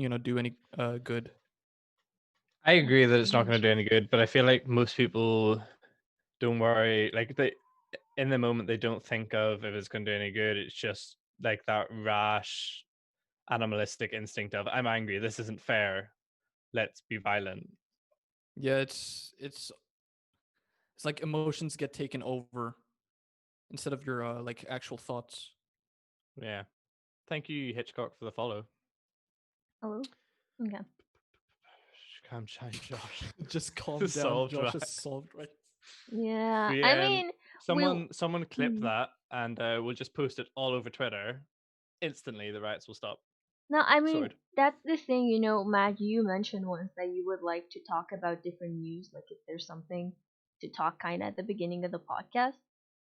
do any good. I agree that it's not Mm, going to do any good, but I feel like most people don't worry. Like they, in the moment, they don't think of if it's going to do any good. It's just like that rash, animalistic instinct of I'm angry. This isn't fair. Let's be violent. Yeah, it's like emotions get taken over instead of your like actual thoughts. Yeah. Thank you, Hitchcock, for the follow. hello. Okay. Calm down, Josh. Just calm down. Solved, Josh right? has solved right. Yeah. We I mean, we. someone clip Mm. that and we'll just post it all over Twitter. Instantly, the riots will stop. No, I mean Sword. that's the thing. Matt, you mentioned once that you would like to talk about different news, like if there's something to talk kind of at the beginning of the podcast.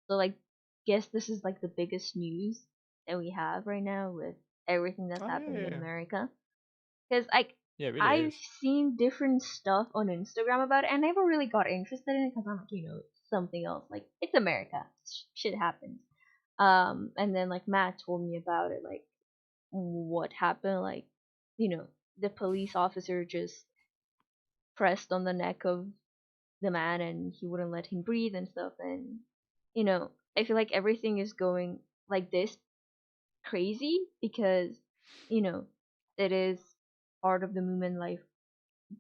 So like, guess this is like the biggest news that we have right now with everything that's Oh yeah, happening yeah, in yeah. America. Because like Yeah, it really I've is. seen different stuff on Instagram about it, and I never really got interested in it because I'm like, it's something else. Like it's America, shit happens. And then like Matt told me about it, like what happened, like the police officer just pressed on the neck of the man and he wouldn't let him breathe and stuff, and I feel like everything is going like this crazy because you know it is part of the movement life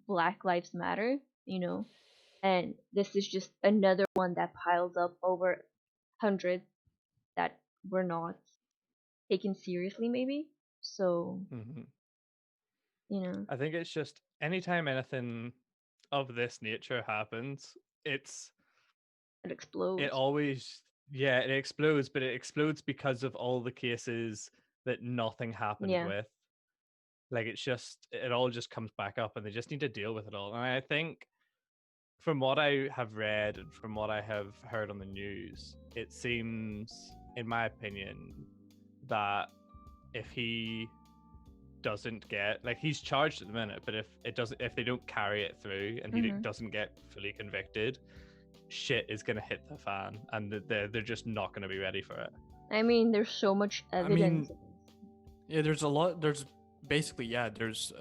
Black Lives Matter, and this is just another one that piles up over hundreds that were not taken seriously maybe. So Hmm. you know I think it's just anytime anything of this nature happens, it it explodes. always, yeah, it explodes, but it explodes because of all the cases that nothing happened Yeah. with. Like it's just it all just comes back up and they just need to deal with it all. And I think from what I have read and from what I have heard on the news, it seems, in my opinion, that if he doesn't get, like, he's charged at the minute, but if they don't carry it through and he Mhm. doesn't get fully convicted, shit is gonna hit the fan, and they're just not gonna be ready for it. I mean, there's so much I evidence. mean, yeah, there's a lot. There's basically, yeah, there's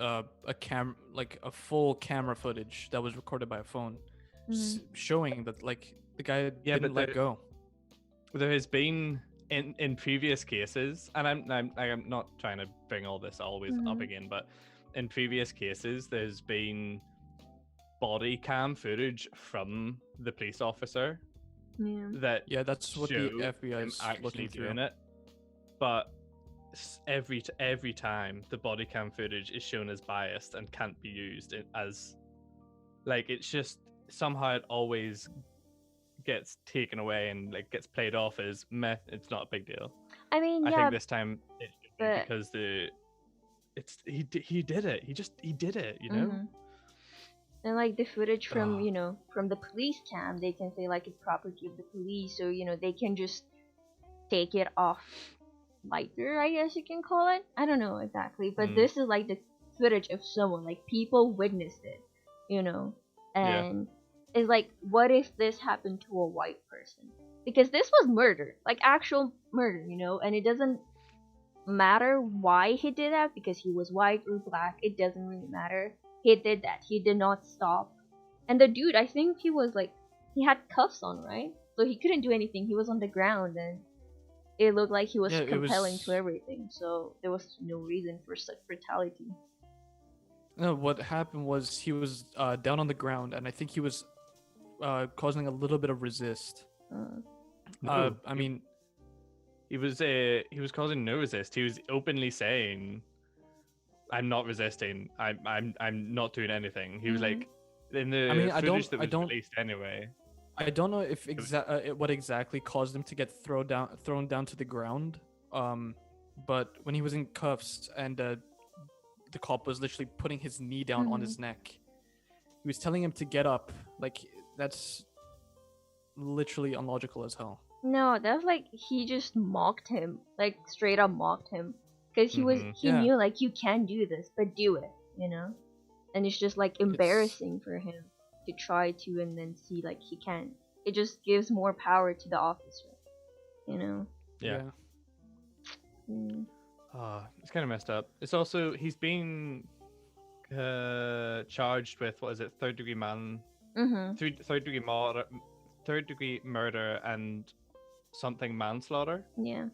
like a full camera footage that was recorded by a phone, Mhm. showing that like the guy Yeah, didn't but let go. there has been in previous cases, and I'm not trying to bring all this always up Mhm. again, but in previous cases, there's been body cam footage from the police officer Yeah. that Yeah, that's what show the FBI him is actually looking through. doing it, but every time the body cam footage is shown as biased and can't be used as, like, it's just somehow it always gets taken away and like gets played off as meh, it's not a big deal. I mean, I think yeah, this time it should be but because he did it. He did it, you know? mhm. And like the footage from Oh, from the police cam, they can say like it's property of the police, so they can just take it off lighter, I guess you can call it. I don't know exactly, but mm, this is like the footage of someone, like people witnessed it, yeah. and it's like, what if this happened to a white person? Because this was murder, like actual murder, and it doesn't matter why he did that because he was white or black. It doesn't really matter. He did that. He did not stop. And the dude, I think he was like, he had cuffs on, right? So he couldn't do anything. He was on the ground and it looked like he was Yeah, it compelling to was. everything. So there was no reason for such brutality. No, what happened was he was down on the ground, and I think he was causing a little bit of resist. Uh, No, I mean, he was causing no resist. He was openly saying, "I'm not resisting. I'm not doing anything." He was mhm. like, in I the mean, I footage don't, that I was don't, released anyway. I don't know if what exactly caused him to get thrown down to the ground. But when he was in cuffs and the cop was literally putting his knee down on Mhm. his neck, he was telling him to get up. Like that's literally illogical as hell. No, that's like he just mocked him, like straight up mocked him, because Mm-hmm. he Yeah, knew like you can do this, but do it. And it's just like it's embarrassing for him to try to and then see like he can't. It just gives more power to the officer, you know. Yeah. yeah. Mm. Oh, it's kind of messed up. It's also he's been charged with, what is it, third degree murder and something manslaughter. Yeah.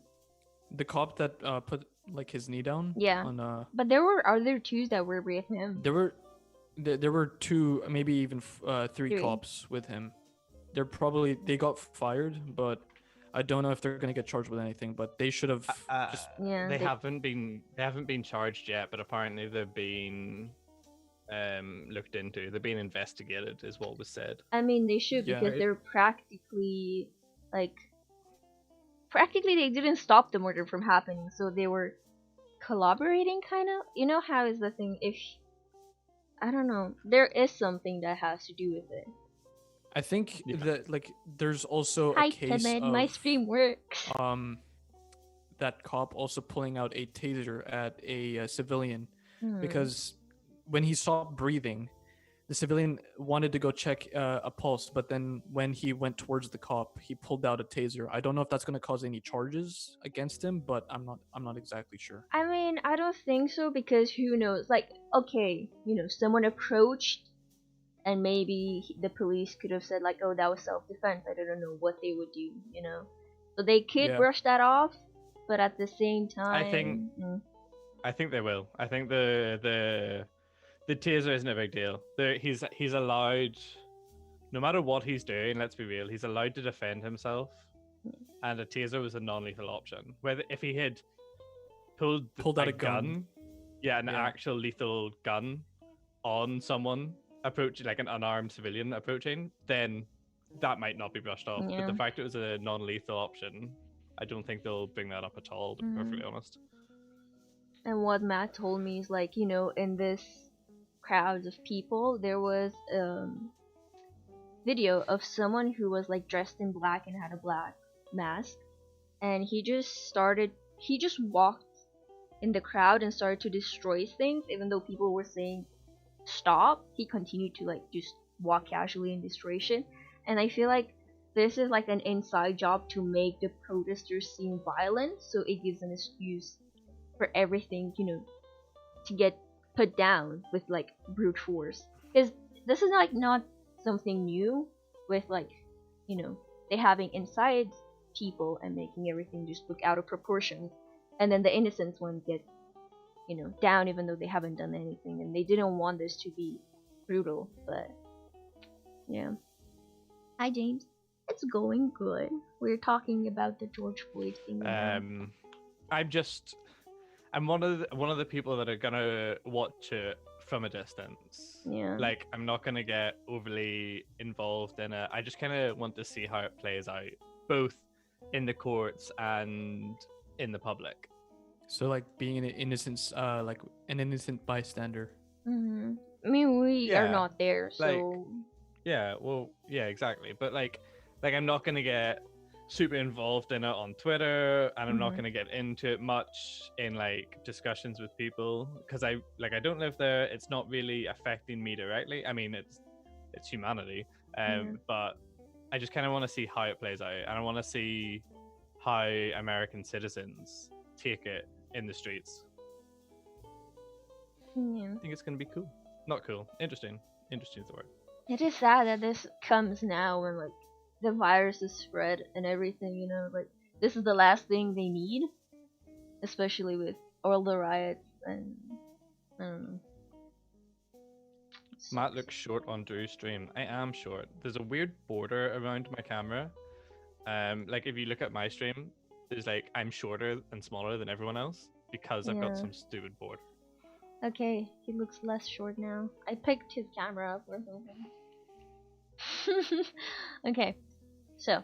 The cop that put like his knee down. Yeah. On But there were other twos that were with him. there were two, maybe even three cops with him. They got fired, but I don't know if they're gonna get charged with anything. But they should have just. Yeah. They haven't been charged yet, but apparently they've been looked into. They're being investigated, is what was said. I mean, they should, because they're practically they didn't stop the murder from happening, so they were collaborating, kind of. You know how is the thing? If I don't know, there is something that has to do with it. I think that there's also a case of my stream works. That cop also pulling out a taser at a civilian because when he stopped breathing, the civilian wanted to go check a pulse, but then when he went towards the cop, he pulled out a taser. I don't know if that's going to cause any charges against him, but I'm not exactly sure. I mean, I don't think so, because who knows? Like, okay, someone approached, and maybe the police could have said, like, oh, that was self-defense. I don't know what they would do, So they could brush that off, but at the same time, I think they will. I think the taser isn't a big deal. He's allowed, no matter what he's doing, let's be real, he's allowed to defend himself, and a taser was a non-lethal option. Whether if he had pulled out a gun, an actual lethal gun on someone approaching, like an unarmed civilian approaching, then that might not be brushed off. But the fact it was a non-lethal option, I don't think they'll bring that up at all, to be perfectly honest. And what Matt told me is, like, in this crowds of people, there was video of someone who was like dressed in black and had a black mask, and he just walked in the crowd and started to destroy things. Even though people were saying stop, he continued to just walk casually and destroy shit. And I feel like this is like an inside job to make the protesters seem violent, so it gives an excuse for everything, to get put down with brute force. Because this is not something new with they having inside people and making everything just look out of proportion, and then the innocent one get down even though they haven't done anything, and they didn't want this to be brutal. But yeah. Hi James, it's going good. We're talking about the George Floyd thing. I'm one of the people that are gonna watch it from a distance. Yeah. Like, I'm not gonna get overly involved in it. I just kind of want to see how it plays out, both in the courts and in the public. So being an innocent, like an innocent bystander. Mm-hmm. I mean, we are not there, so. Exactly. But I'm not gonna get super involved in it on Twitter, and I'm not going to get into it much in discussions with people, because I don't live there. It's not really affecting me directly. I mean, it's humanity, but I just kind of want to see how it plays out, and I want to see how American citizens take it in the streets. Yeah. I think it's going to be cool. Not cool. Interesting is the word. It is sad that this comes now when the virus is spread and everything, this is the last thing they need, especially with all the riots, and I don't know. Matt looks short on Drew's stream. I am short. There's a weird border around my camera. If you look at my stream, there's I'm shorter and smaller than everyone else because I've got some stupid border. Okay, he looks less short now. I picked his camera up or something. Okay. So,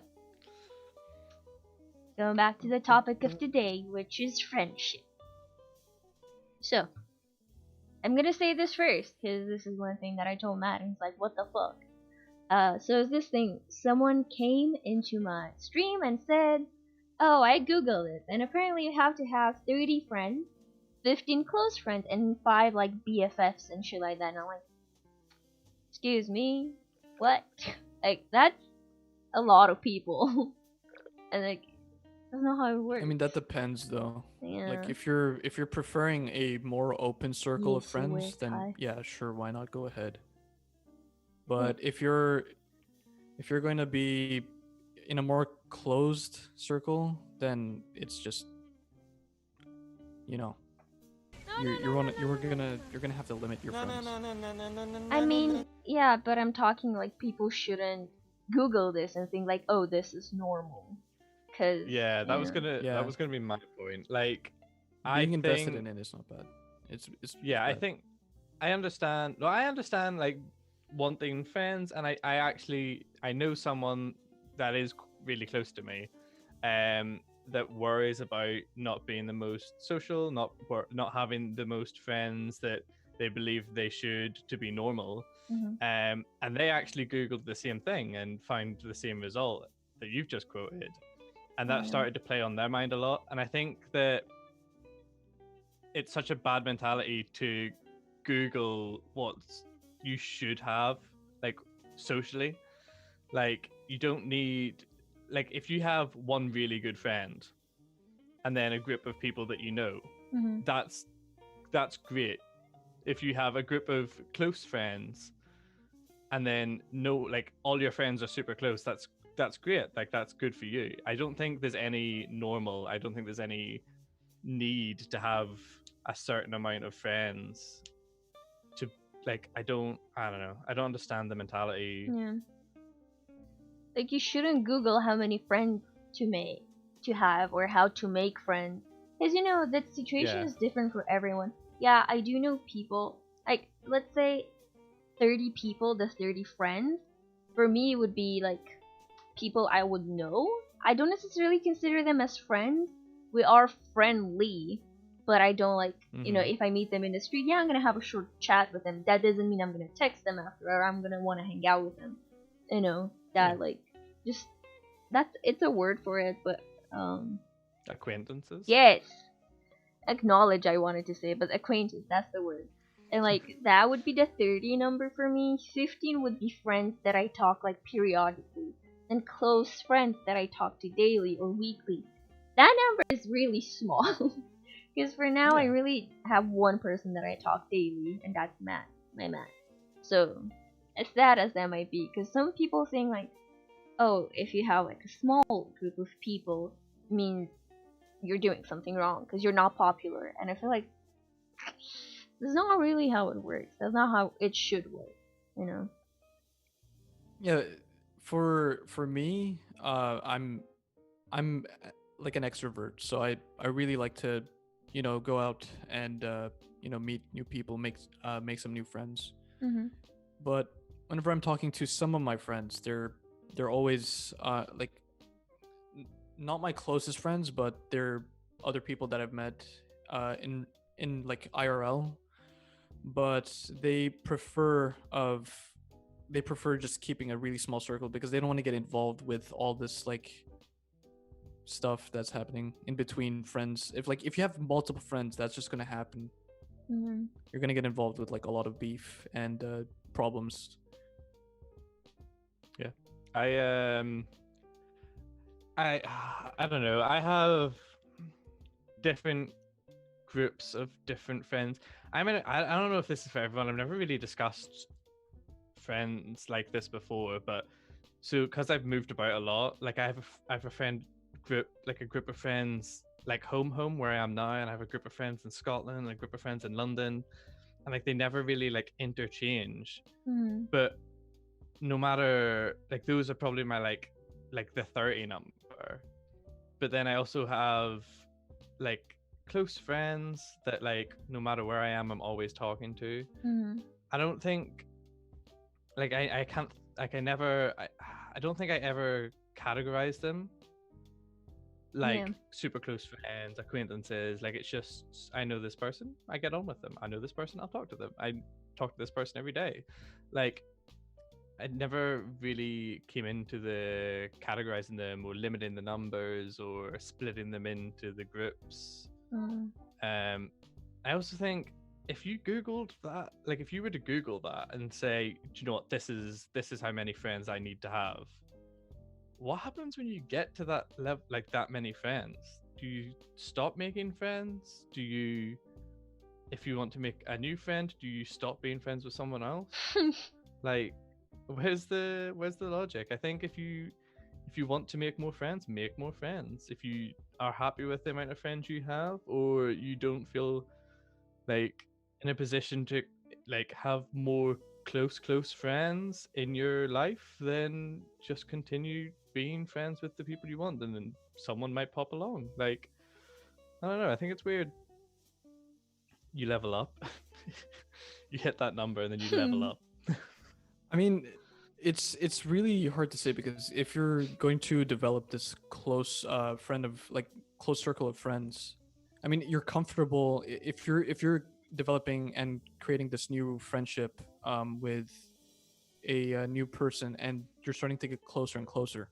going back to the topic of today, which is friendship. So, I'm gonna say this first, because this is one thing that I told Matt, and he's like, what the fuck? So it's this thing, someone came into my stream and said, oh, I googled it, and apparently you have to have 30 friends, 15 close friends, and 5 BFFs and shit like that, and I'm like, excuse me, what? That's a lot of people. And That's not how it works. I mean, that depends though. Yeah. Like if you're preferring a more open circle of Yes, friends, then hi. yeah, sure, why not go ahead. Yeah. But if you're going to be in a more closed circle, then it's just, you know, you're gonna have to limit your friends. I mean, yeah, but I'm talking like people shouldn't Google this and think like, oh, this is normal. Cause Yeah, that was gonna Yeah. that was gonna be my point. Like, I Being invested think, in it is not bad. It's yeah, I bad. think I understand. No, I understand like wanting friends, and I know someone that is really close to me, that worries about not being the most social, not having the most friends that they believe they should to be normal. Mhm. And they actually Googled the same thing and found the same result that you've just quoted. And that Yeah. started to play on their mind a lot. And I think that it's such a bad mentality to Google what you should have, like, socially. Like, you don't need, like, if you have one really good friend and then a group of people that you know, Mhm. that's great. If you have a group of close friends and then no, like, all your friends are super close, that's great. Like, that's good for you. I don't think there's any normal. I don't think there's any need to have a certain amount of friends to, like, I don't know. I don't understand the mentality. Yeah. Like you shouldn't Google how many friends to have or how to make friends, because you know that situation Yeah. is different for everyone. Yeah, I do know people. Like let's say 30 people, the 30 friends. For me, it would be like people I would know. I don't necessarily consider them as friends. We are friendly, but I don't like, if I meet them in the street, yeah, I'm gonna have a short chat with them. That doesn't mean I'm gonna text them after or I'm gonna want to hang out with them. That like, just, it's a word for it, but, Acquaintances. yes, acknowledge I wanted to say, but acquaintance, that's the word. And like, that would be the 30 number for me. 15 would be friends that I talk like periodically and close friends that I talk to daily or weekly. That number is really small. Because for now, I Yeah. really have one person that I talk daily, and that's Matt, my Matt. So, as sad as that might be, because some people think like, oh, if you have like a small group of people, it means you're doing something wrong because you're not popular. And I feel like that's not really how it works. That's not how it should work. Yeah, for me, I'm like an extrovert, so I really like to, go out and meet new people, make some new friends. Mm-hmm. But whenever I'm talking to some of my friends, they're always like not my closest friends, but they're other people that I've met in like IRL, but they prefer just keeping a really small circle because they don't want to get involved with all this like stuff that's happening in between friends. If you have multiple friends, that's just gonna happen. Mm-hmm. You're gonna get involved with like a lot of beef and problems. Yeah. I I I don't know. I have different groups of different friends. I don't know if this is for everyone. I've never really discussed friends like this before, but so because I've moved about a lot, like I have a friend group, like a group of friends like home where I am now, and I have a group of friends in Scotland and a group of friends in London, and like they never really like interchange. Mm-hmm. But no matter, like, those are probably my like the 30 number. But then I also have like close friends that, like, no matter where I am, I'm always talking to. Mm-hmm. I don't think, like, I can't, like, I don't think I ever categorize them like Yeah. super close friends, acquaintances. Like, it's just, I know this person, I get on with them. I know this person, I'll talk to them. I talk to this person every day. Like, I never really came into the categorizing them or limiting the numbers or splitting them into the groups. Mm-hmm. I also think if you Googled that, like, if you were to Google that and say, do you know what, this is how many friends I need to have, what happens when you get to that level, like that many friends? Do you stop making friends? Do you, if you want to make a new friend, do you stop being friends with someone else? Like, where's the logic? I think if you want to make more friends, make more friends. If you are happy with the amount of friends you have, or you don't feel like in a position to like have more close friends in your life, then just continue being friends with the people you want, and then someone might pop along. Like, I don't know, I think it's weird. You level up. You hit that number and then you level up. I mean, it's really hard to say, because if you're going to develop this close close circle of friends, I mean, you're comfortable if you're developing and creating this new friendship with a new person, and you're starting to get closer and closer.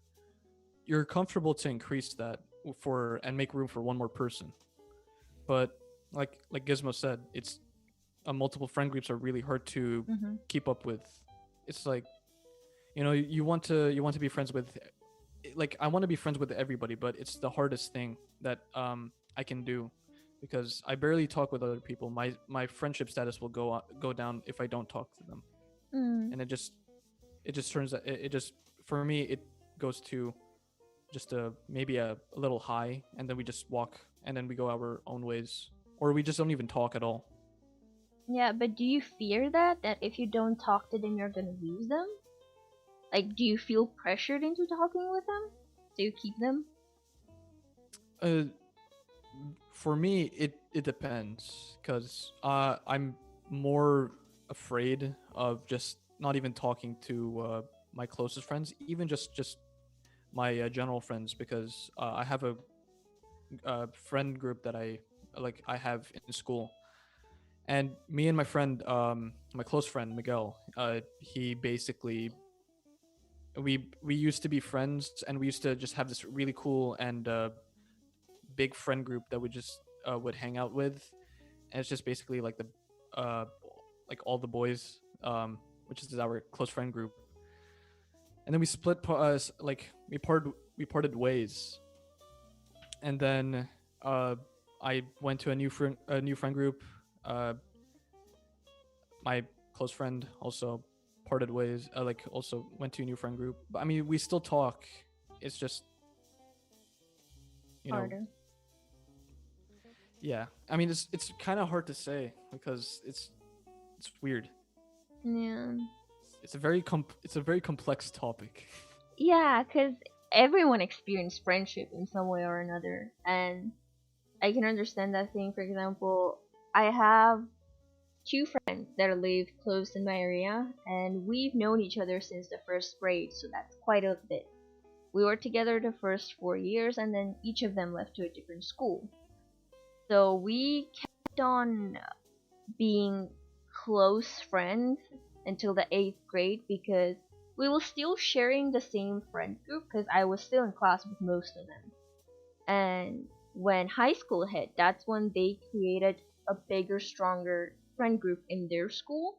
You're comfortable to increase that for and make room for one more person. But like Gizmo said, it's multiple friend groups are really hard to Mhm. keep up with. It's like, you want to be friends with, like, I want to be friends with everybody, but it's the hardest thing that I can do, because I barely talk with other people. My friendship status will go down if I don't talk to them, Mm. and it just turns it just for me it goes to just maybe a little high, and then we just walk, and then we go our own ways, or we just don't even talk at all. Yeah, but do you fear that if you don't talk to them, you're gonna lose them? Like, do you feel pressured into talking with them? Do you keep them? uh for me it depends, because I'm more afraid of just not even talking to my closest friends, even just my general friends, because I have a friend group that I have in school, and me and my friend, my close friend Miguel, he basically, we used to be friends, and we used to just have this really cool and big friend group that we just would hang out with, and it's just basically like uh like all the boys, which is our close friend group. And then we split like we parted ways, and then I went to a new friend group. My close friend also parted ways, like also went to a new friend group, but I mean, we still talk. It's just, you know Harder. yeah, I mean, it's kind of hard to say, because it's weird. Yeah. It's a very complex topic. Yeah, because everyone experienced friendship in some way or another. And I can understand that thing. For example, I have two friends that live close in my area, and we've known each other since the first grade, so that's quite a bit. We were together the first 4 years, and then each of them left to a different school. So we kept on being close friends until the 8th grade, because we were still sharing the same friend group because I was still in class with most of them. And when high school hit, that's when they created a bigger, stronger friend group in their school.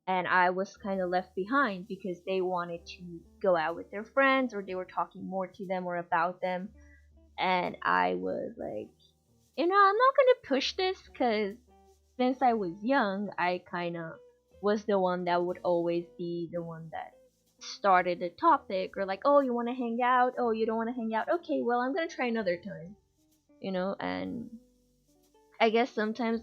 And I was kind of left behind because they wanted to go out with their friends, or they were talking more to them or about them. And I was like, I'm not gonna push this, because since I was young, I kind of was the one that would always be the one that started the topic, or like, oh, you want to hang out? Oh, you don't want to hang out? Okay, well, I'm gonna try another time, and I guess sometimes,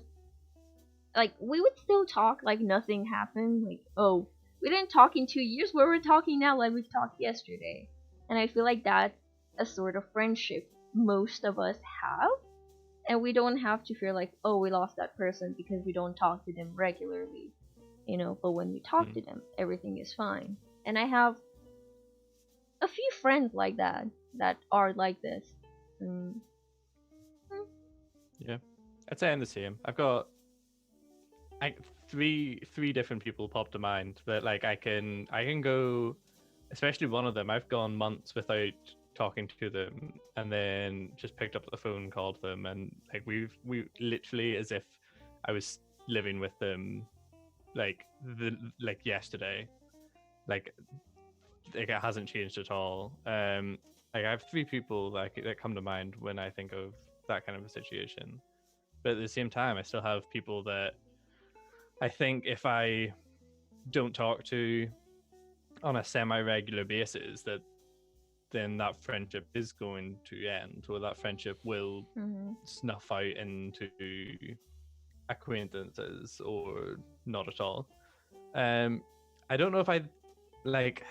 like, we would still talk like nothing happened, like, oh, we didn't talk in 2 years, where we're talking now like we've talked yesterday. And I feel like that's a sort of friendship most of us have, and we don't have to feel like, oh, we lost that person because we don't talk to them regularly, but when we talk to them, everything is fine. And I have a few friends like that are like this. mm, Yeah, I'd say I'm the same. I've got three different people pop to mind that like I can go, especially one of them. I've gone months without talking to them, and then just picked up the phone, called them, and like we literally, as if I was living with them, like yesterday, like like it hasn't changed at all. Like I have three people that come to mind when I think of that kind of a situation. But at the same time, I still have people that I think if I don't talk to on a semi-regular basis, that then that friendship is going to end, or that friendship will snuff out into acquaintances or not at all. I don't know if like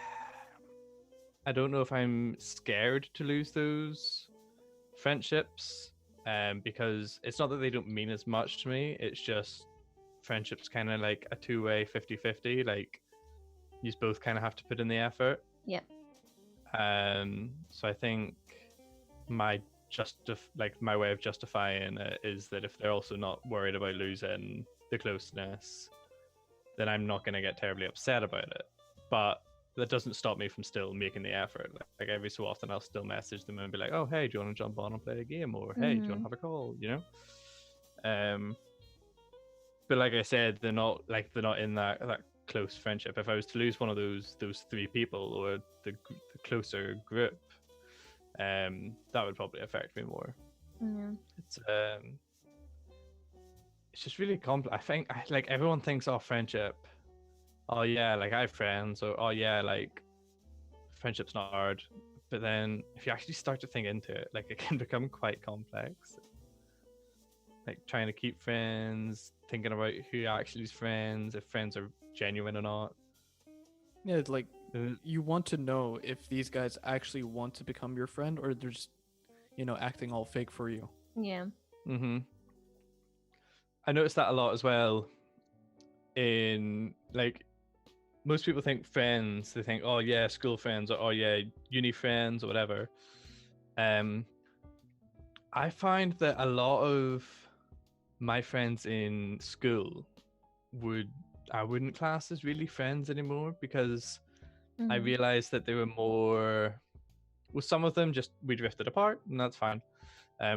I don't know if I'm scared to lose those friendships, because it's not that they don't mean as much to me, it's just friendships kind of like a two-way 50-50, like you both kind of have to put in the effort. Yep. So I think my my way of justifying it is that if they're also not worried about losing the closeness, then I'm not going to get terribly upset about it. But that doesn't stop me from still making the effort. Like every so often I'll still message them and be like, oh hey, do you want to jump on and play a game, or hey, do you want to have a call, you know? But like I said, they're not in that close friendship. If I was to lose one of those three people, or the closer group, that would probably affect me more. It's just really complex. I think like everyone thinks, oh, friendship, oh yeah, like I have friends, or oh yeah, like friendship's not hard. But then if you actually start to think into it, like it can become quite complex. Like trying to keep friends, thinking about who actually is friends, if friends are genuine or not. Yeah, it's like you want to know if these guys actually want to become your friend, or they're just, acting all fake for you. Yeah. I noticed that a lot as well. In like, most people think friends, they think, oh yeah, school friends, or oh yeah, uni friends, or whatever. I find that a lot of my friends in school I wouldn't class as really friends anymore, because I realized that they were more, with some of them just we drifted apart, and that's fine.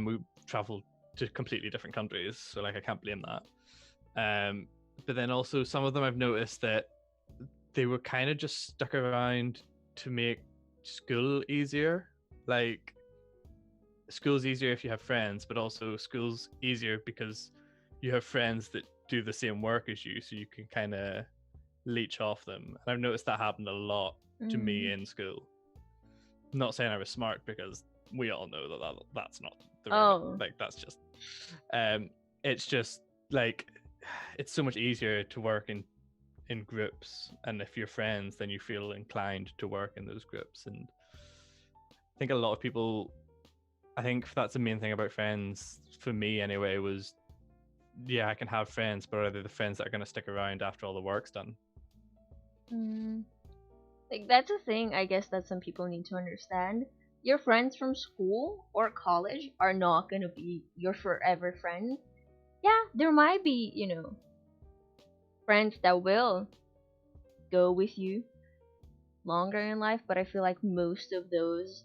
We traveled to completely different countries, so like I can't blame that. But then also some of them I've noticed that they were kind of just stuck around to make school easier. Like school's easier if you have friends, but also school's easier because you have friends that do the same work as you, so you can kind of leech off them. And I've noticed that happened a lot to me in school. I'm not saying I was smart, because we all know that's not the right, like that's just it's just like it's so much easier to work in groups, and if you're friends then you feel inclined to work in those groups. And I think a lot of people, I think that's the main thing about friends for me anyway, was yeah, I can have friends, but are they the friends that are going to stick around after all the work's done? Like that's a thing, I guess, that some people need to understand. Your friends from school or college are not going to be your forever friends. Yeah, there might be, friends that will go with you longer in life, but I feel like most of those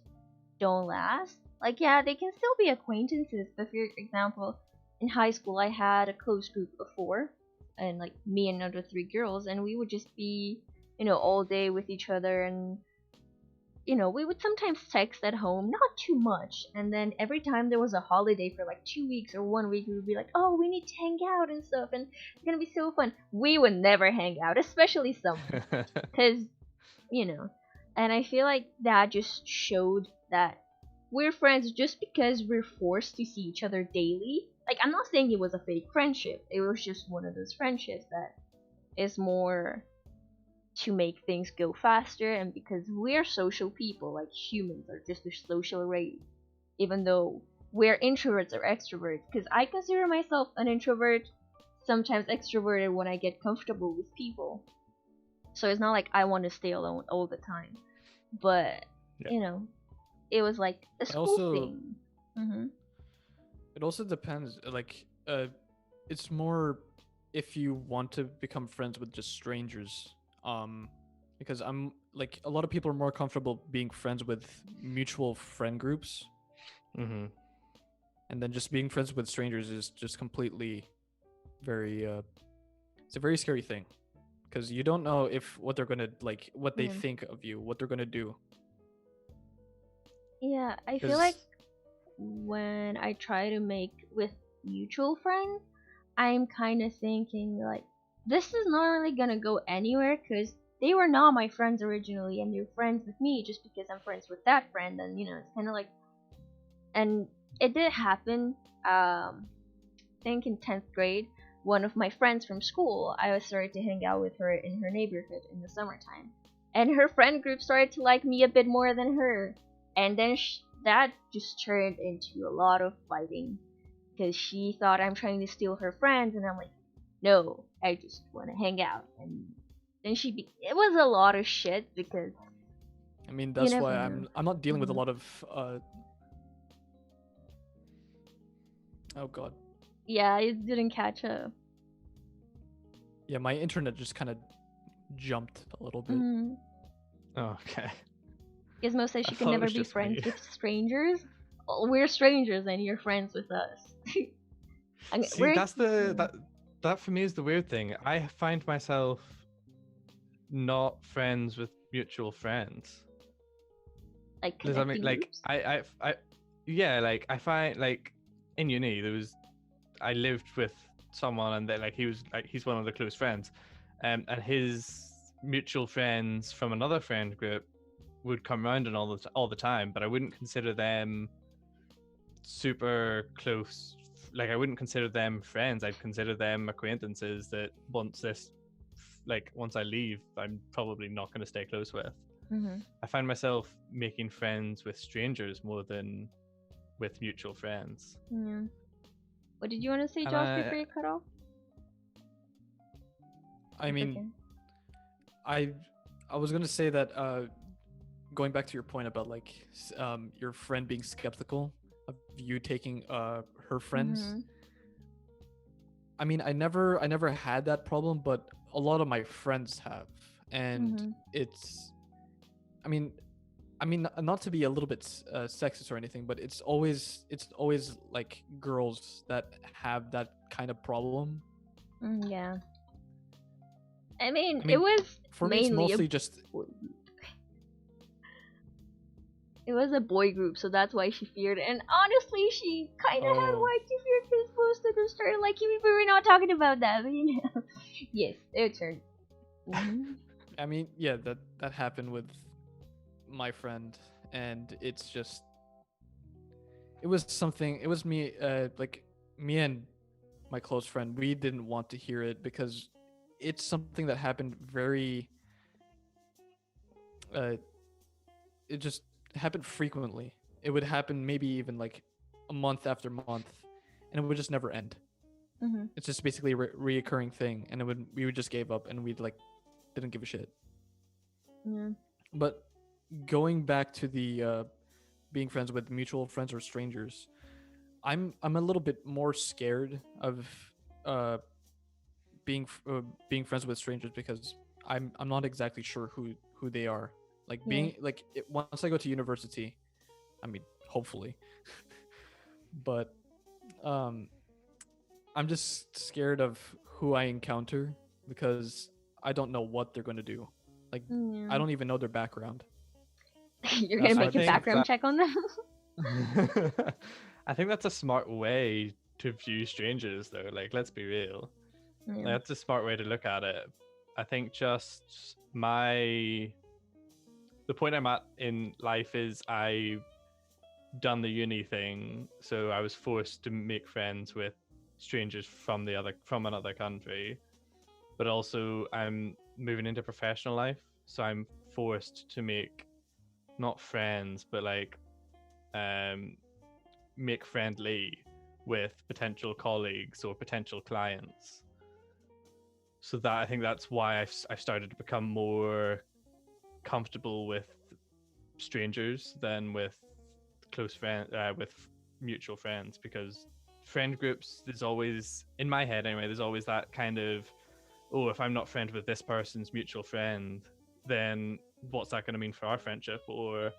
don't last. Like, yeah, they can still be acquaintances, but for example, in high school I had a close group of 4, and like me and another 3 girls, and we would just be, all day with each other, and we would sometimes text at home, not too much, and then every time there was a holiday for like 2 weeks or 1 week, we would be like, oh, we need to hang out and stuff, and it's gonna be so fun. We would never hang out, especially summer, because and I feel like that just showed that we're friends just because we're forced to see each other daily. Like, I'm not saying it was a fake friendship, it was just one of those friendships that is more to make things go faster, and because we're social people, like humans are just a social race, even though we're introverts or extroverts, because I consider myself an introvert, sometimes extroverted when I get comfortable with people. So it's not like I want to stay alone all the time, but it was like a school thing. It also depends, like it's more if you want to become friends with just strangers, because I'm like, a lot of people are more comfortable being friends with mutual friend groups, and then just being friends with strangers is just completely it's a very scary thing. because you don't know if what they're gonna like, what they Yeah. think of you, what they're gonna do. Yeah, I feel like Because when I try to make with mutual friends, I'm kind of thinking like this is not really gonna go anywhere because they were not my friends originally, and they're friends with me just because I'm friends with that friend, and it's kind of like, and it did happen. I think in 10th grade, one of my friends from school, I was started to hang out with her in her neighborhood in the summertime, and her friend group started to like me a bit more than her, and then that just turned into a lot of fighting because she thought I'm trying to steal her friends, and I'm like, no, I just want to hang out. And then it was a lot of shit because I mean, you that's never why know. I'm not dealing with a Mhm. lot of oh god. Yeah, it didn't catch up. Yeah, my internet just kind of jumped a little bit. Mm. Oh, okay. Gizmo says I she can thought it never was be just me. friends with strangers. Well, we're strangers and you're friends with us. See, that's that for me is the weird thing. I find myself not friends with mutual friends. like Does that mean connecting like groups. yeah, like I find like in uni I lived with someone and they like he's one of the close friends, and his mutual friends from another friend group would come around and all the time, but I wouldn't consider them super close. Like I wouldn't consider them friends. I'd consider them acquaintances that once I leave, I'm probably not going to stay close with. Mm-hmm. I find myself making friends with strangers more than with mutual friends. Yeah. What did you want to say, And Josh, before you cut off? I It's mean, okay. I I was gonna say that going back to your point about like your friend being skeptical of you taking her friends. Mm-hmm. I mean, I never had that problem, but a lot of my friends have, and Mm-hmm. it's, I mean, not to be a little bit sexist or anything, but it's always like girls that have that kind of problem. Yeah. I mean, I it mean, was for me, it's mainly mostly just it was a boy group, so that's why she feared it. And honestly, she kind of had oh, why to fear because most of them started liking me, but we're not talking about that. But, yes, it turned. Mm-hmm. I mean, yeah, that happened with my friend, and it's just it was something. It was me, like me and my close friend. We didn't want to hear it because it's something that happened very. Uh, it just happened frequently. It would happen maybe even like a month after month, and it would just never end. Mm-hmm. It's just basically a reoccurring thing, and we would just gave up, and we like didn't give a shit. Yeah. But going back to the being friends with mutual friends or strangers, I'm a little bit more scared of uh, being friends with strangers because I'm not exactly sure who they are. Like Yeah. once I go to university, I mean, hopefully, but um, I'm just scared of who I encounter because I don't know what they're going to do. Like I Yeah. don't even know their background. You're gonna That's why I I'm make a just think background that check on them. I think that's a smart way to view strangers, though. Like, let's be real. Like, Yeah. that's a smart way to look at it. I think just the point I'm at in life is I done the uni thing, so I was forced to make friends with strangers from another country. But also I'm moving into professional life, so I'm forced to make not friends, but like um make friendly with potential colleagues or potential clients. So that I think that's why I've started to become more comfortable with strangers than with with mutual friends, because friend groups, there's always, in my head anyway, there's always that kind of, oh, if I'm not friends with this person's mutual friend, then what's that going to mean for our friendship? Or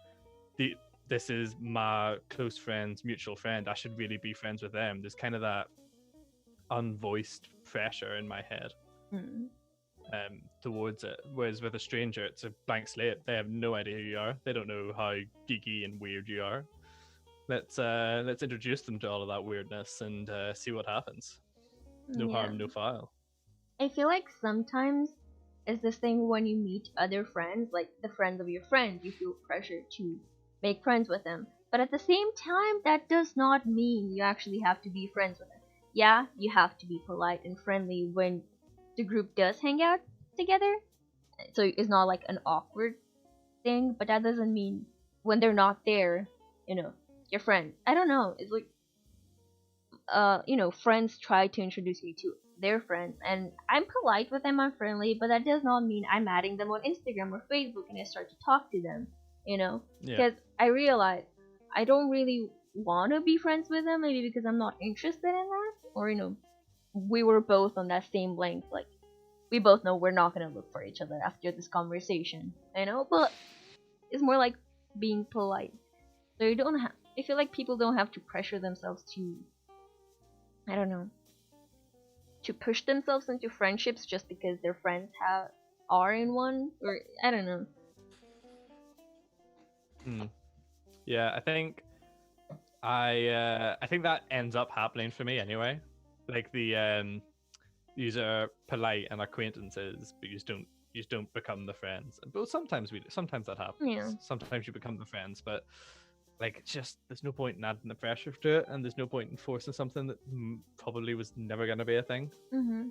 the this is my close friend's mutual friend, I should really be friends with them. There's kind of that unvoiced pressure in my head. Mm. towards it. Whereas with a stranger, it's a blank slate. They have no idea who you are. They don't know how geeky and weird you are. Let's introduce them to all of that weirdness and see what happens. No harm, no foul. I feel like sometimes it's this thing when you meet other friends, like the friends of your friends, you feel pressure to make friends with them. But at the same time, that does not mean you actually have to be friends with them. Yeah, you have to be polite and friendly when the group does hang out together. So it's not like an awkward thing, but that doesn't mean when they're not there, your friend. I don't know. It's like, friends try to introduce me to their friends, and I'm polite with them, I'm friendly, but that does not mean I'm adding them on Instagram or Facebook and I start to talk to them, because I realize I don't really want to be friends with them, maybe because I'm not interested in that, or we were both on that same length, like we both know we're not gonna look for each other after this conversation, but it's more like being polite. So you don't have. I feel like people don't have to pressure themselves to, I don't know, to push themselves into friendships just because their friends are in one, or I don't know. Yeah, I think that ends up happening for me anyway. Like the these are polite and acquaintances, but you just don't become the friends. But sometimes that happens. Yeah. Sometimes you become the friends, but like it's just there's no point in adding the pressure to it, and there's no point in forcing something that probably was never gonna be a thing. Mm-hmm.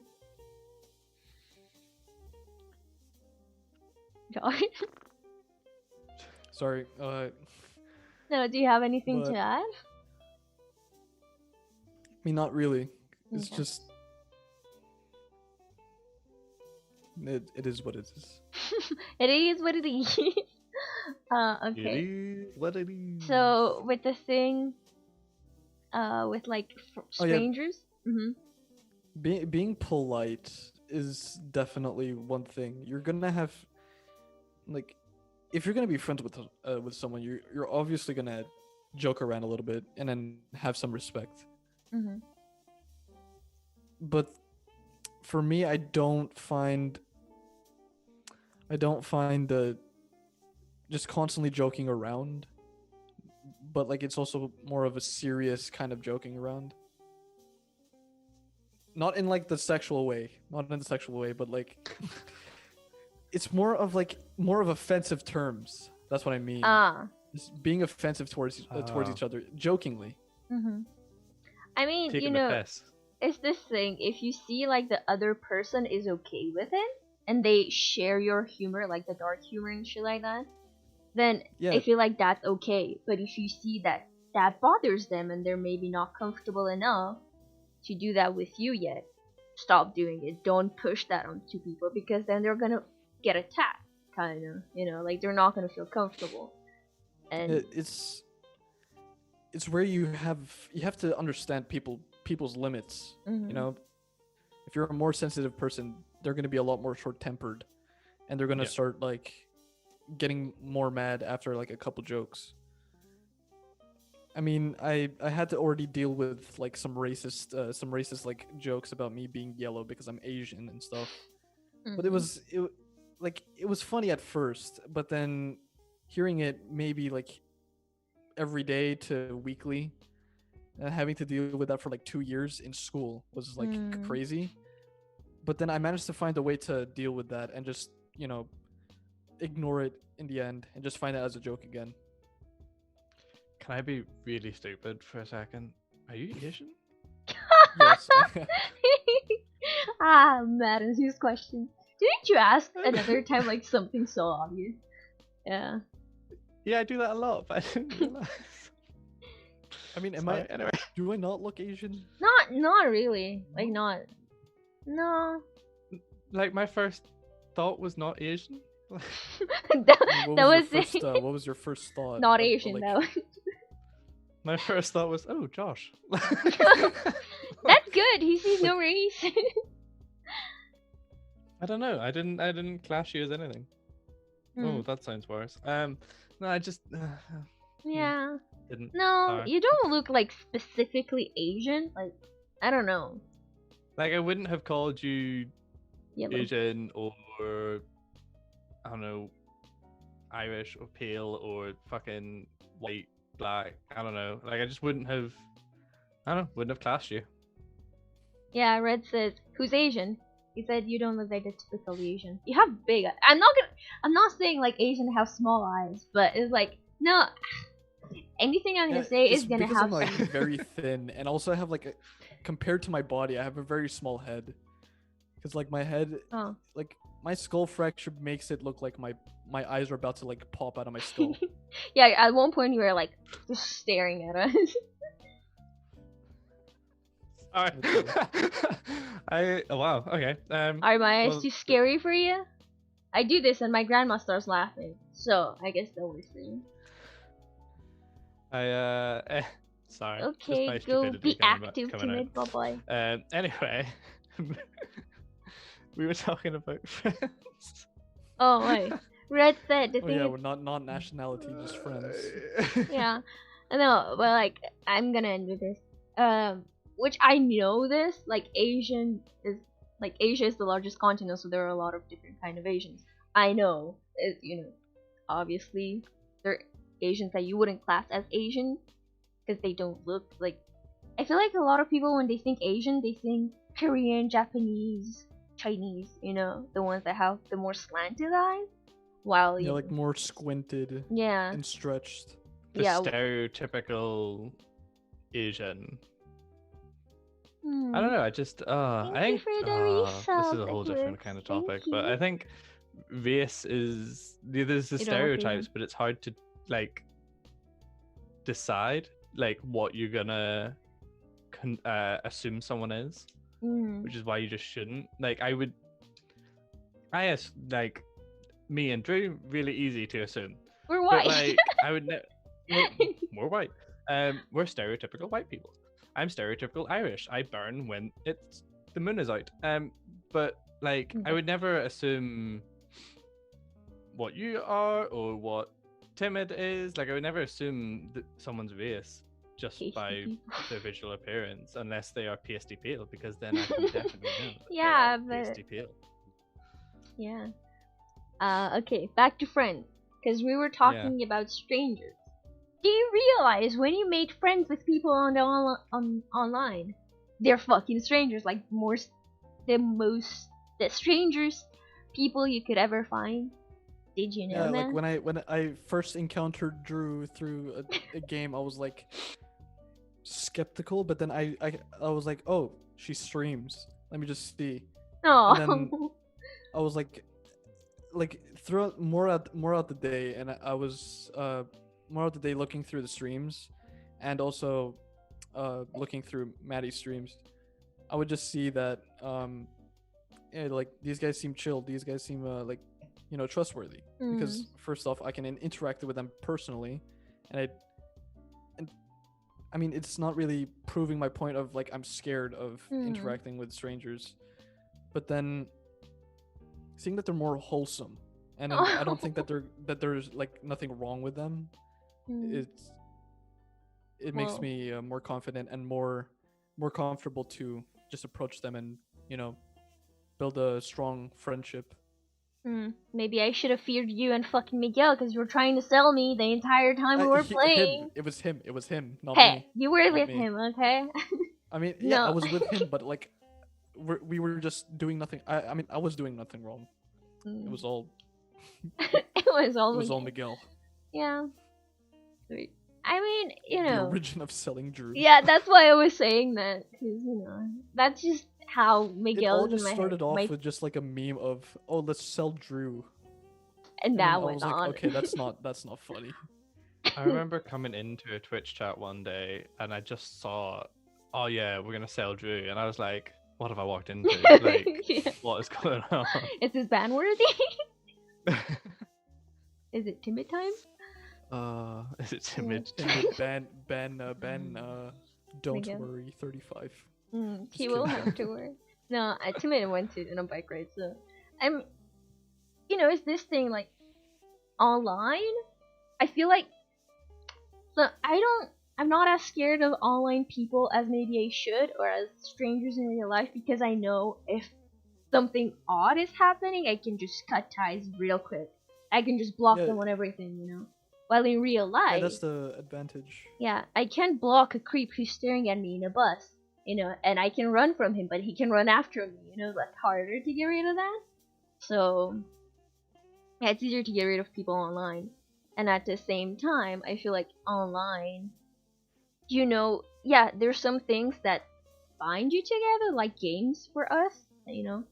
Josh? Sorry. No, do you have anything to add? I mean, not really. It's Okay. just it is what it is. It is what it is. Okay. It is what it is. So with the thing, with like strangers. Being polite is definitely one thing. You're gonna have, like, if you're gonna be friends with someone, you're obviously gonna joke around a little bit and then have some respect. Mm-hmm. But for me, I don't find just constantly joking around, but like it's also more of a serious kind of joking around. Not in like the sexual way, but like it's more of offensive terms. That's what I mean. Just being offensive towards each other, jokingly. Mm-hmm. I mean, Taking the piss. it's this thing. If you see like the other person is okay with it, and they share your humor, like the dark humor and shit like that, then I feel like that's okay. But if you see that bothers them and they're maybe not comfortable enough to do that with you yet, stop doing it. Don't push that onto people, because then they're gonna get attacked, kind of. Like they're not gonna feel comfortable. And It's where you have to understand people's limits. Mhm. If you're a more sensitive person, they're going to be a lot more short-tempered, and they're going to start like getting more mad after like a couple jokes. I mean, I had to already deal with like some racist like jokes about me being yellow because I'm Asian and stuff. But it was funny at first, but then hearing it maybe like every day to weekly, and having to deal with that for like 2 years in school was like crazy. But then I managed to find a way to deal with that and just, ignore it in the end and just find it as a joke again. Mm-hmm. Can I be really stupid for a second? Are you Asian? Yes. Madden's use question. Didn't you ask another time like something so obvious? Yeah. Yeah, I do that a lot, but I didn't realize. I mean, Anyway. do I not look Asian? Not really. Like not. No. Like my first thought was not Asian. That What was your first thought? not Asian though. My first thought was, oh, Josh. That's good. He sees no race. I don't know. I didn't clash you as anything. Oh, that sounds worse. No, I just. Yeah. Didn't. No, Sorry. you don't look like specifically Asian. Like, I don't know. Like I wouldn't have called you Yellow. Asian or I don't know, Irish or pale or fucking white, black. I don't know. Like I just wouldn't have. I don't know. Wouldn't have classed you. Yeah, Red says, "Who's Asian?" He said, "You don't look like a typical Asian. You have big eyes." I'm not saying like Asian have small eyes, but it's like no. Anything I'm gonna say it's is gonna because have I'm like some. very thin, and also I have like compared to my body, I have a very small head. Because like my head, Oh. like my skull fracture makes it look like my eyes are about to like pop out of my skull. Yeah, at one point you were like just staring at us. Alright. Wow. Okay. Are my eyes well, too scary for you? I do this and my grandma starts laughing, so I guess that works for you. Sorry. Okay, just my go stupidity be coming active, coming timid, bye bye. Anyway, we were talking about friends. Oh wait, Red said the Oh thing yeah, is, we're not nationality, just friends. yeah, no, but like I'm gonna end with this. Which I know this, like Asia is the largest continent, so there are a lot of different kind of Asians. I know, obviously there are Asians that you wouldn't class as Asian because they don't look like. I feel like a lot of people when they think Asian, they think Korean, Japanese, Chinese. The ones that have the more slanted eyes. While Yeah, like more squinted yeah, and stretched. The yeah. stereotypical Asian. Hmm. I don't know. I just I think for the this is result, a whole different Eclipse. kind of Thank topic, but I you. think race is there's the You don't agree, stereotypes, but it's hard to like decide like what you're gonna assume someone is, which is why you just shouldn't. Like like me and Drew really easy to assume. We're But white. like I would we're white. We're stereotypical white people. I'm stereotypical Irish. I burn when the moon is out. But like I would never assume what you are or what timid is. Like I would never assume that someone's race just Pasty by people. their visual appearance, unless they are pasty pale, because then I can definitely know that Yeah, they are but pasty pale. yeah. Okay, back to friends, because we were talking about strangers. Do you realize when you made friends with people on the online, they're fucking strangers, like the strangest people you could ever find? Did you know Yeah, that? like when I first encountered Drew through a game, I was like skeptical, but then I was like, oh, she streams. Let me just see. And then Oh. I was like throughout more out the day, and I was more out the day looking through the streams, and also looking through Maddie's streams. I would just see that like these guys seem chill. These guys seem like trustworthy, because first off, I can interact with them personally, and I mean, it's not really proving my point of like I'm scared of interacting with strangers, but then seeing that they're more wholesome, and then I don't think that there's like nothing wrong with them. It makes me more confident and more comfortable to just approach them and build a strong friendship. Maybe I should have feared you and fucking Miguel because you were trying to sell me the entire time we were playing. It was him, not hey, me. you were with me. him, okay? I mean, yeah, I was with him, but like, we were just doing nothing. I mean, I was doing nothing wrong. It was all. it was all Miguel. Yeah. I mean, The origin of selling Drew. Yeah, that's why I was saying that, because that's just how Miguel it all is just in my started head. off with just like a meme of, oh, let's sell Drew, and that went I was like, on. okay, that's not funny. I remember coming into a Twitch chat one day and I just saw, oh yeah, we're gonna sell Drew, and I was like, what have I walked into? Like, what is going on? Is this ban worthy? Is it timid time? Is it timid? ban don't Miguel. worry 35. He will have to worry. No, timid went to on a bike ride, so it's this thing like online. I feel like I'm not as scared of online people as maybe I should, or as strangers in real life, because I know if something odd is happening, I can just cut ties real quick. I can just block Yeah. them on everything, you know. While in real Yeah, life, that's the advantage. yeah, I can't block a creep who's staring at me in a bus, you know, and I can run from him, but he can run after me, you know, that's harder to get rid of that. So, yeah, it's easier to get rid of people online. And at the same time, I feel like online, you know, yeah, there's some things that bind you together, like games for us, you know,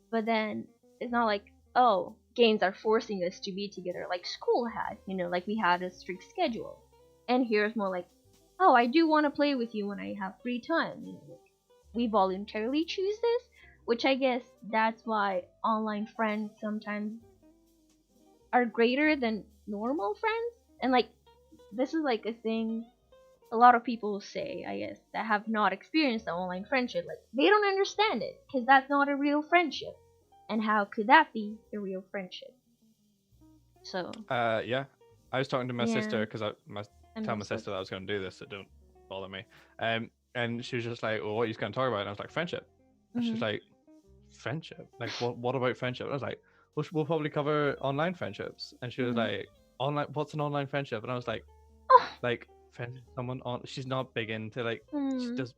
but then it's not like, oh, games are forcing us to be together like school had, you know, like we had a strict schedule. And here's more like, oh, I do want to play with you when I have free time, you know, like we voluntarily choose this, which I guess that's why online friends sometimes are greater than normal friends. And like this is like a thing a lot of people say, I guess, that have not experienced the online friendship. Like they don't understand it because that's not a real friendship. And how could that be a real friendship? So Yeah, I was talking to my sister yeah, because I tell my sister that I was going to do this, so don't bother me. And she was just like, "Well, what are you going to talk about?" And I was like, "Friendship." And she's like, "Friendship? Like what about friendship?" And I was like, "We'll probably cover online friendships." And she was like, "Online? What's an online friendship?" And I was oh, like, friend someone on. She's not big into like. She does.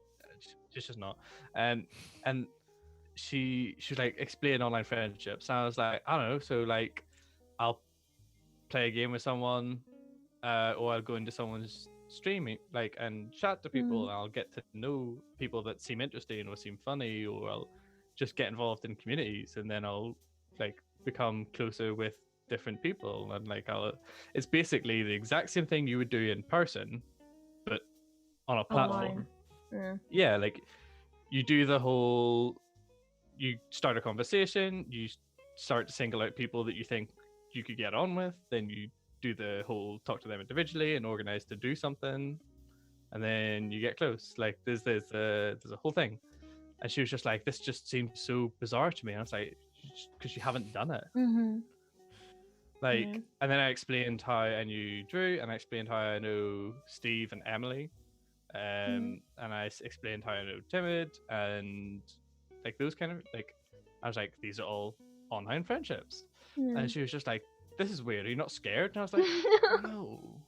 She's just not. And she's like, explain online friendships. And I was like, I don't know. So like, I'll play a game with someone, or I'll go into someone's streaming like and chat to people, and I'll get to know people that seem interesting or seem funny, or I'll just get involved in communities, and then I'll like become closer with different people, and like it's basically the exact same thing you would do in person, but on a platform. Yeah, like you do the whole, you start a conversation, you start to single out people that you think you could get on with, then you do the whole talk to them individually and organize to do something, and then you get close. Like there's a whole thing. And she was just like, this just seems so bizarre to me. And I was like, because you haven't done it. Like, and then I explained how I knew Drew, and I explained how I know Steve and Emily, and I explained how I know Timid, and like those kind of like, I was like, these are all online friendships. And she was just like, this is weird, are you not scared? And I was like, no.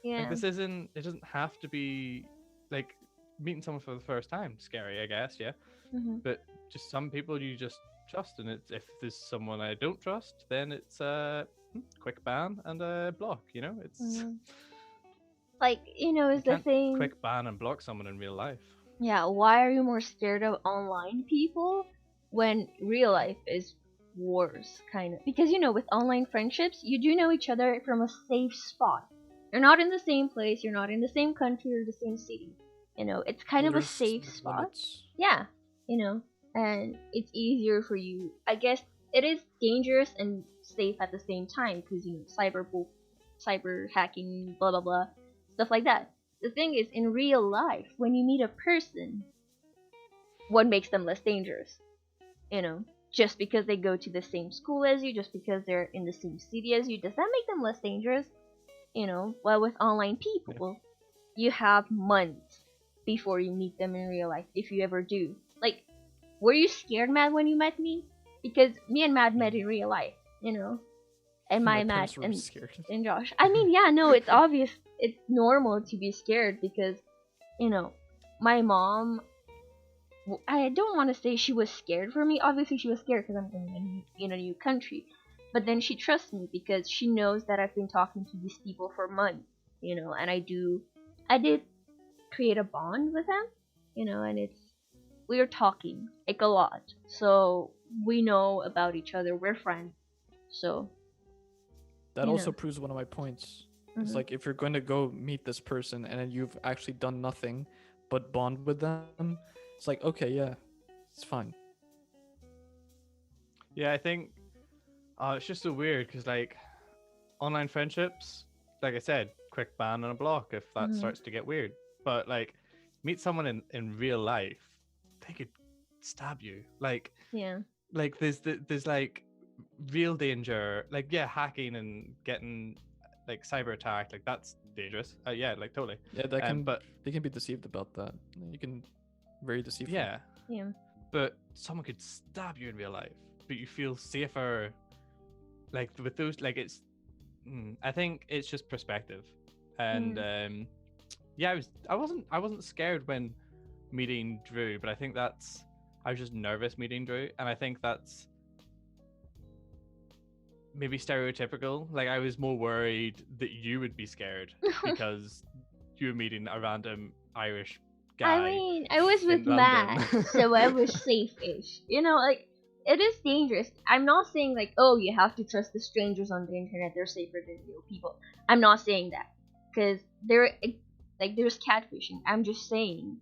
Yeah. Like this isn't, it doesn't have to be like meeting someone for the first time scary, I guess, yeah. But just some people you just trust, and it's, if there's someone I don't trust, then it's a quick ban and a block, you know. It's like, you know, is the thing, quick ban and block someone in real life. yeah, why are you more scared of online people when real life is worse, kind of? Because, you know, with online friendships, you do know each other from a safe spot. You're not in the same place, you're not in the same country or the same city. You know, it's kind of a safe spot. Limits. Yeah, you know, and it's easier for you. I guess it is dangerous and safe at the same time because, you know, cyber hacking, blah blah blah, stuff like that. The thing is, in real life, when you meet a person, what makes them less dangerous? You know, just because they go to the same school as you, just because they're in the same city as you, does that make them less dangerous? You know, well, with online people, you have months before you meet them in real life, if you ever do. Like, were you scared, Matt, when you met me? Because me and Matt met in real life, you know, and my Matt and Josh. I mean, yeah, no, it's obvious. It's normal to be scared because, you know, my mom, I don't want to say she was scared for me. Obviously, she was scared because I'm in a new country. But then she trusts me because she knows that I've been talking to these people for months, you know, and I did create a bond with them, you know, and we are talking like a lot. So we know about each other. We're friends. So that also proves one of my points. It's like if you're going to go meet this person and then you've actually done nothing but bond with them, it's like, okay, yeah, it's fine. Yeah, I think it's just so weird because like online friendships, like I said, quick ban and a block if that starts to get weird. But like meet someone in real life, they could stab you. Like like there's like real danger. Like yeah, hacking and getting like cyber attack, like that's dangerous. Yeah, like totally. Yeah, but they can be deceived about that. You can very deceitful. Yeah. but someone could stab you in real life, but you feel safer. Like with those, like it's. I think it's just perspective, and yeah, I wasn't scared when meeting Drew, but I think I was just nervous meeting Drew, and I think that's maybe stereotypical. Like I was more worried that you would be scared because you were meeting a random Irish guy. I mean, I was with in London. Matt, so I was safe-ish. You know, like, it is dangerous. I'm not saying, like, oh, you have to trust the strangers on the internet, they're safer than real people. I'm not saying that. Because there's catfishing. I'm just saying,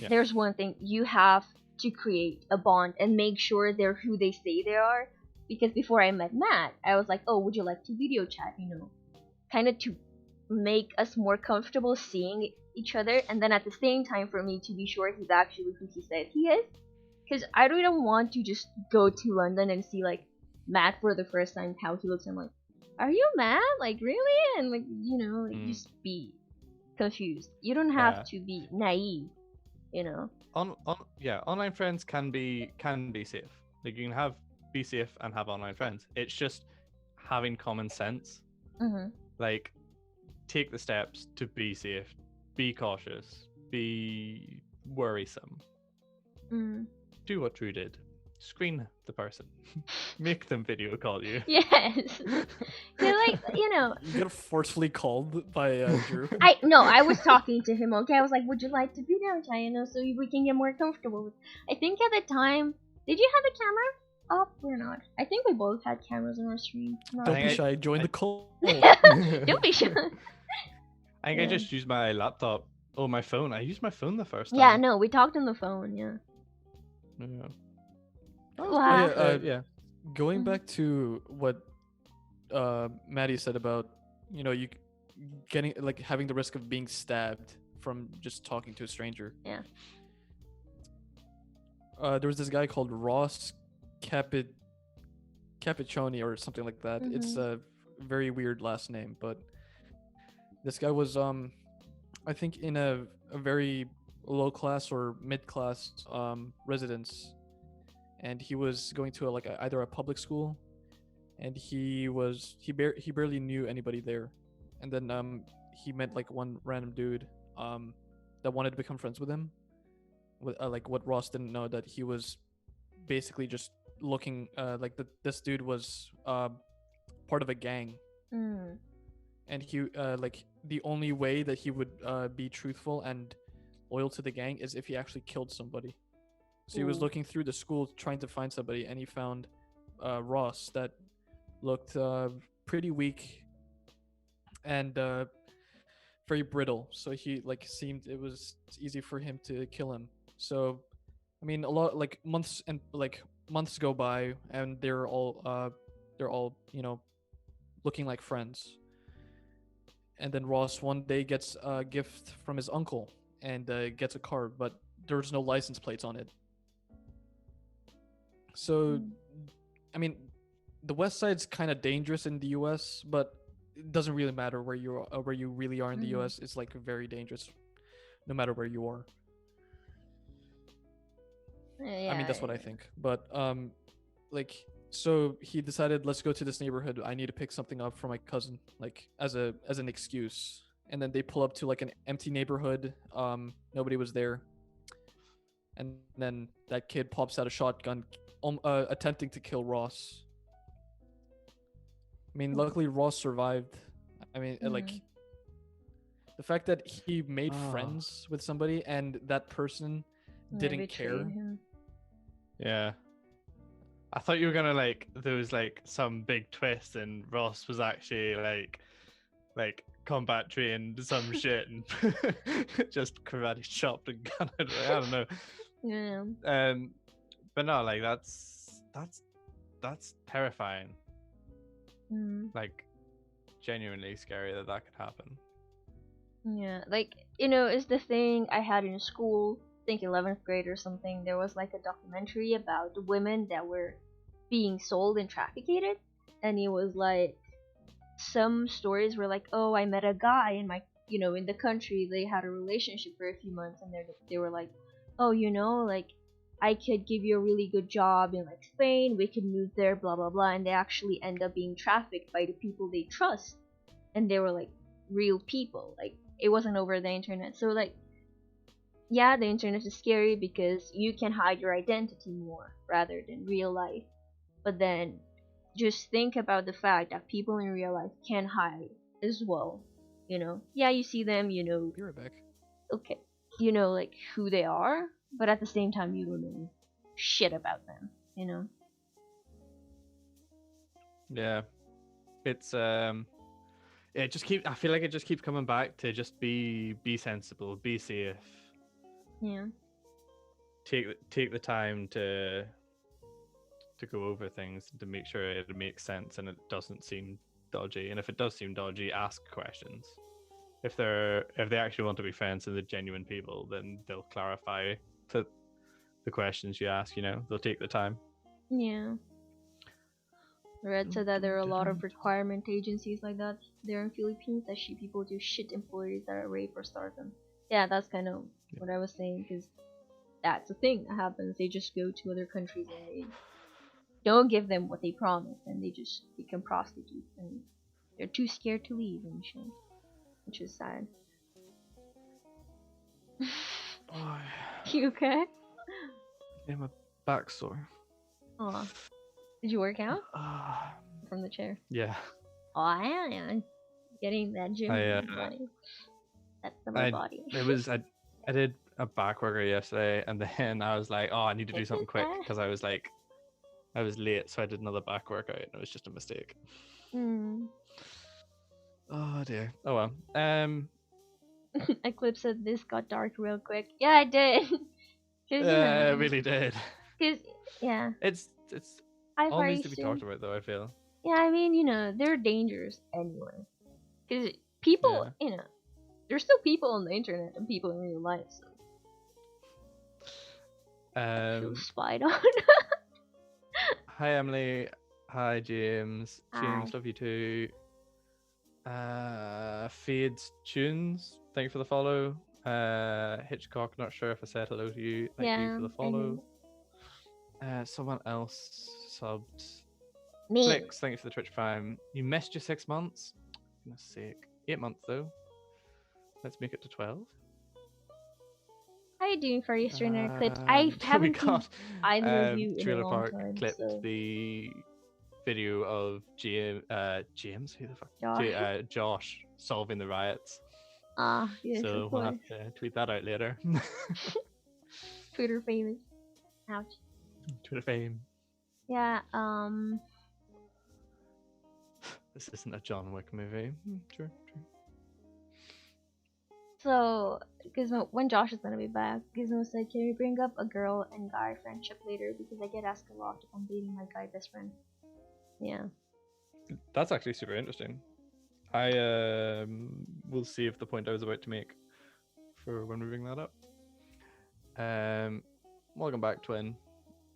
there's one thing, you have to create a bond and make sure they're who they say they are. Because before I met Matt, I was like, oh, would you like to video chat, you know? Kind of to make us more comfortable seeing each other, and then at the same time for me to be sure he's actually who he says he is. Because I don't want to just go to London and see, like, Matt for the first time, how he looks. I'm like, are you Matt? Like, really? And, like, you know, like, just be confused. You don't have to be naive, you know? Online friends can be safe. Like, you can be safe and have online friends. It's just having common sense. Like, take the steps to be safe, be cautious, be worrisome. Do what Drew did. Screen the person. Make them video call you. Yes. They're like, you know. You get forcefully called by Drew. I was talking to him, okay? I was like, would you like to video chat, you know, so we can get more comfortable with. I think at the time, did you have the camera up or not? I think we both had cameras on our stream. Don't be shy, join the call. Don't be shy. I think I just used my laptop. Oh, my phone. I used my phone the first time. Yeah, no, we talked on the phone, yeah. Going back to what Maddie said about, you know, you getting, like, having the risk of being stabbed from just talking to a stranger. Yeah. There was this guy called Ross Capiccioni or something like that. It's a very weird last name, but this guy was I think in a very low class or mid class residence, and he was going to either a public school, and he barely knew anybody there, and then he met like one random dude that wanted to become friends with him. With like what Ross didn't know, that he was basically just looking this dude was part of a gang. And he like the only way that he would be truthful and loyal to the gang is if he actually killed somebody. So he was looking through the school trying to find somebody, and he found Ross that looked pretty weak and very brittle. So he seemed it was easy for him to kill him. So I mean, a lot months go by, and they're all you know, looking like friends. And then Ross one day gets a gift from his uncle and gets a car, but there's no license plates on it. So, I mean, the West Side's kind of dangerous in the U.S., but it doesn't really matter where you really are in the U.S. It's like very dangerous, no matter where you are. I mean, that's what I think. But so he decided, let's go to this neighborhood. I need to pick something up for my cousin, like as an excuse. And then they pull up to like an empty neighborhood. Nobody was there. And then that kid pops out a shotgun, attempting to kill Ross. I mean, luckily Ross survived. I mean, like the fact that he made friends with somebody and that person didn't care. Him. Yeah. I thought you were gonna there was some big twist and Ross was actually like combat trained some shit and just karate chopped and gun it. I don't know. Yeah. But no, that's terrifying. Like genuinely scary that could happen. Yeah, it's the thing I had in school. I think 11th grade or something. There was like a documentary about women that were being sold and trafficked, and it was like some stories were like, oh, I met a guy in my in the country. They had a relationship for a few months, and they were like, oh, I could give you a really good job in like Spain, we could move there, blah blah blah, and they actually end up being trafficked by the people they trust, and they were like real people, like it wasn't over the internet. So like, yeah, the internet is scary because you can hide your identity more rather than real life, but then just think about the fact that people in real life can hide as well. You know, yeah, you see them, you know, Be right back. okay, you know, like who they are, but at the same time, you don't know shit about them, you know? Yeah, it's it just keep. I feel like it just keeps coming back to just be sensible, be safe, Yeah. take the time to go over things to make sure it makes sense and it doesn't seem dodgy. And if it does seem dodgy, ask questions. If they actually want to be friends and they're genuine people, then they'll clarify the questions you ask. You know, they'll take the time. Yeah. I read said that there are a lot of requirement agencies like that there in Philippines that shit people do shit employees that are rape or starve them. Yeah, that's kind of what I was saying, because that's the thing that happens. They just go to other countries and they don't give them what they promised, and they just become prostitutes, and they're too scared to leave and shit, which is sad. Oh, You okay? yeah, my back sore. Aw. Did you work out Ah, from the chair? yeah. Oh, yeah. Getting that gym money. That's the I body. I did a back workout yesterday, and then I was like, oh, I need to do something quick because I was late, so I did another back workout, and it was just a mistake. Hmm. Oh dear. Oh well. Eclipse said this got dark real quick. Yeah, it did. It really did. Cause yeah, It's all needs to be talked about, though, I feel. Yeah, I mean, you know, they're dangerous anyway. Cause people, Yeah. you know, there's still people on the internet and people in real life. So I feel spied on. Hi Emily. Hi James. James, Hi. love you too. Fades Tunes, thank you for the follow. Hitchcock, not sure if I said hello to you. Thank you for the follow. Someone else subbed. Me. Flix, thank you for the Twitch Prime. You missed your 6 months. Goodness sake. 8 months though. Let's make it to 12. How are you doing for Easter and Eclipse? I haven't seen either of you in a Trailer long Park time. clipped So. the video of James, who the fuck? Josh. Josh solving the riots. Yes, So of we'll course. have to tweet that out later. Twitter famous. Ouch. Twitter fame. Yeah, This isn't a John Wick movie. True. so Gizmo, when Josh is gonna be back, Gizmo said, "Can we bring up a girl and guy friendship later? Because I get asked a lot if I'm dating my guy best friend." Yeah. That's actually super interesting. I will see if the point I was about to make for when we bring that up. Welcome back, Twin.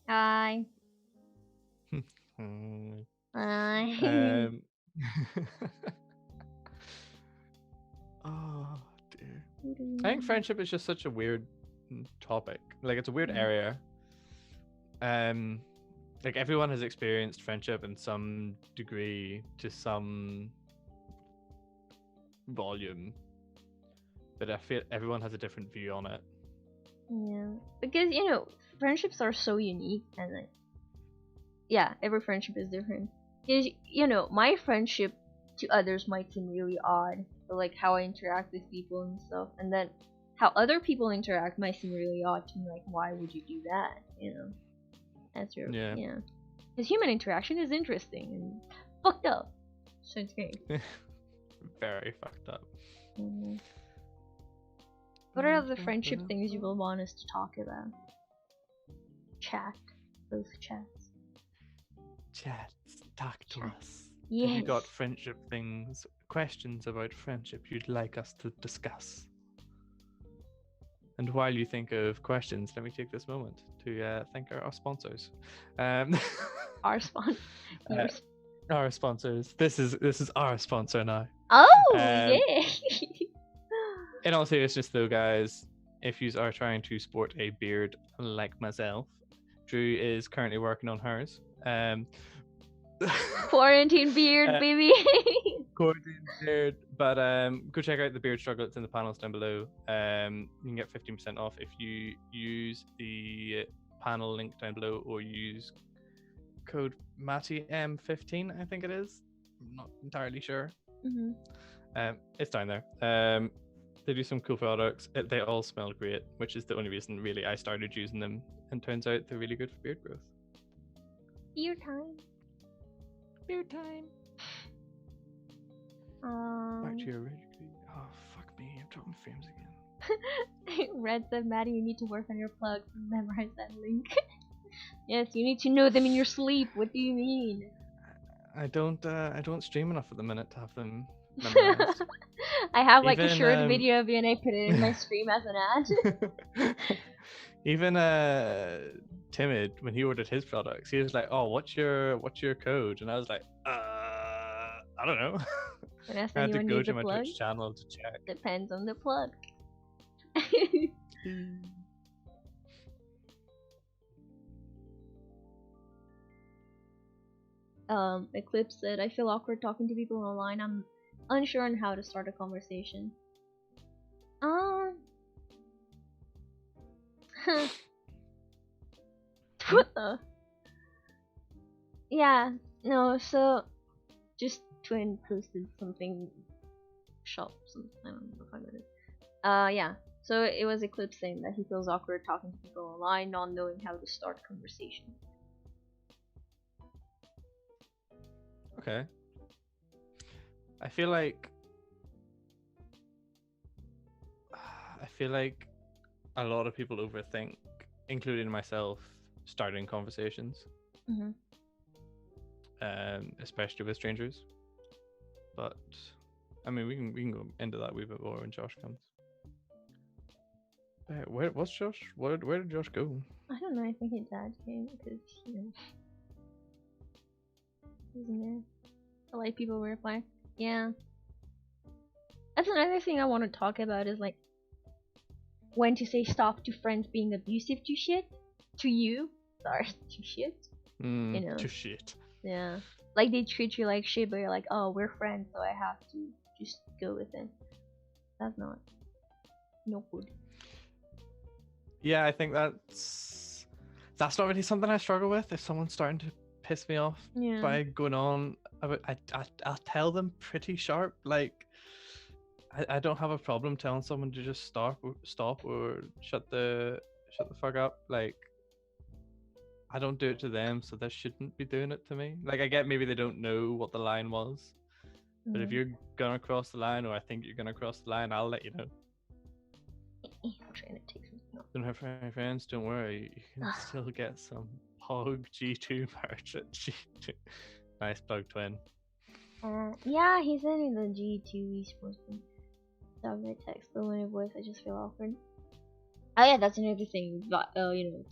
Hi. Hi. Oh dear. I think friendship is just such a weird topic. Like, it's a weird area. Like, everyone has experienced friendship in some degree to some volume, but I feel everyone has a different view on it. Yeah, because you know, friendships are so unique, and like, yeah, every friendship is different. Because you know, my friendship to others might seem really odd, but like how I interact with people and stuff, and then how other people interact might seem really odd to me. Like, why would you do that? You know, that's real. Yeah. Yeah. Because human interaction is interesting and fucked up, so it's great. Very fucked up. Mm-hmm. What are the friendship things you will want us to talk about? Chat. Both chats. Chat. Talk to us. Yes. Have you got friendship things, questions about friendship you'd like us to discuss? And while you think of questions, let me take this moment to thank our sponsors. Our sponsor. Our sponsors. This is our sponsor now. Oh, yeah. In all seriousness, though, guys, if you are trying to sport a beard like myself, Drew is currently working on hers. Quarantine beard, Uh, baby. Quarantine beard, but go check out the beard struggle. It's in the panels down below. You can get 15% off if you use the panel link down below, or use code MattyM15, I think it is. I'm not entirely sure. Hmm. It's down there. They do some cool products. They all smell great, which is the only reason really I started using them. And turns out they're really good for beard growth. Beard time. Beard time. Back to your original. Oh fuck me! I'm dropping frames again. Red said, Maddie, you need to work on your plugs and memorize that link. Yes, you need to know them in your sleep. What do you mean? I don't stream enough at the minute to have them memorized. I have like a Even, short video of you and I put it in my stream as an ad. Even Timid, when he ordered his products, he was like, "Oh, what's your code?" And I was like, I don't know." Unless I had to anyone go needs to a my plug. Twitch channel to check. Depends on the plug. Eclipse said, I feel awkward talking to people online. I'm unsure on how to start a conversation. What the? Yeah, no, so just Twin posted something shop something, I don't know if I got it. Yeah. So it was Eclipse saying that he feels awkward talking to people online, not knowing how to start a conversation. Okay. I feel like a lot of people overthink, including myself, starting conversations. Mm-hmm. Especially with strangers. But I mean, we can go into that a wee bit more when Josh comes. What's Josh? Where did Josh go? I don't know. I think his dad came because he was in there. A lot of people were replying. Yeah. That's another thing I want to talk about is like when to say stop to friends being abusive to shit to you. Sorry, to shit. You know. To shit. Yeah. Like they treat you like shit, but you're like, oh, we're friends, so I have to just go with it. That's not no good. Yeah, I think that's not really something I struggle with. If someone's starting to piss me off by going on, I'll tell them pretty sharp. Like, I don't have a problem telling someone to just stop or shut the fuck up. Like, I don't do it to them, so they shouldn't be doing it to me. Like, I get maybe they don't know what the line was, but if you're gonna cross the line, or I think you're gonna cross the line, I'll let you know. I'm trying to take something off. Don't have any friends, don't worry. You can still get some Pog G2 merch at G2. Nice plug, Twin. Yeah, he said in the G2 he's supposed to stop my text, but when I voice, I just feel awkward. Oh yeah, that's another thing.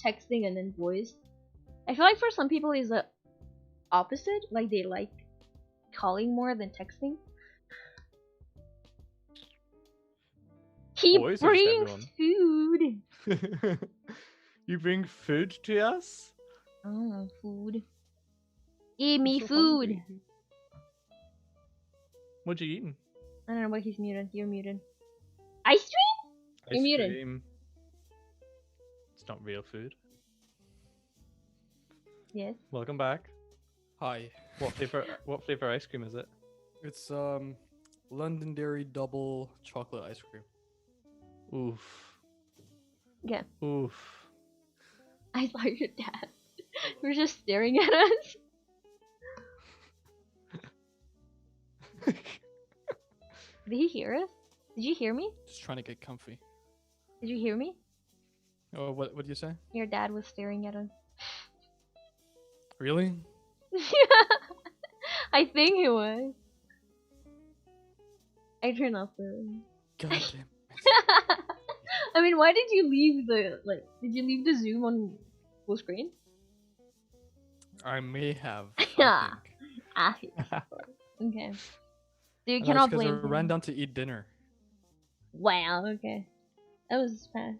Texting and then voice. I feel like for some people it's the opposite. Like they like calling more than texting. He Voice brings food. You bring food to us? Oh, food. Eat me I'm so food. hungry. What you eating? I don't know, but he's muted. You're muted. Ice cream? You're muted. Cream. It's not real food. Yes. Welcome back. Hi. What flavor ice cream is it? It's Londonderry double chocolate ice cream. Oof. Yeah. Oof. I saw your dad. We're just staring at us. Did he hear us? Did you hear me? Just trying to get comfy. Did you hear me? Oh, what did you say? Your dad was staring at us. Really? I think he was. I turned off the. God damn. I mean, why did you leave the Did you leave the Zoom on full screen? I may have. Yeah. I think. Okay. So you And cannot that's 'cause blame I ran him. down to eat dinner. Wow. Okay. That was fast.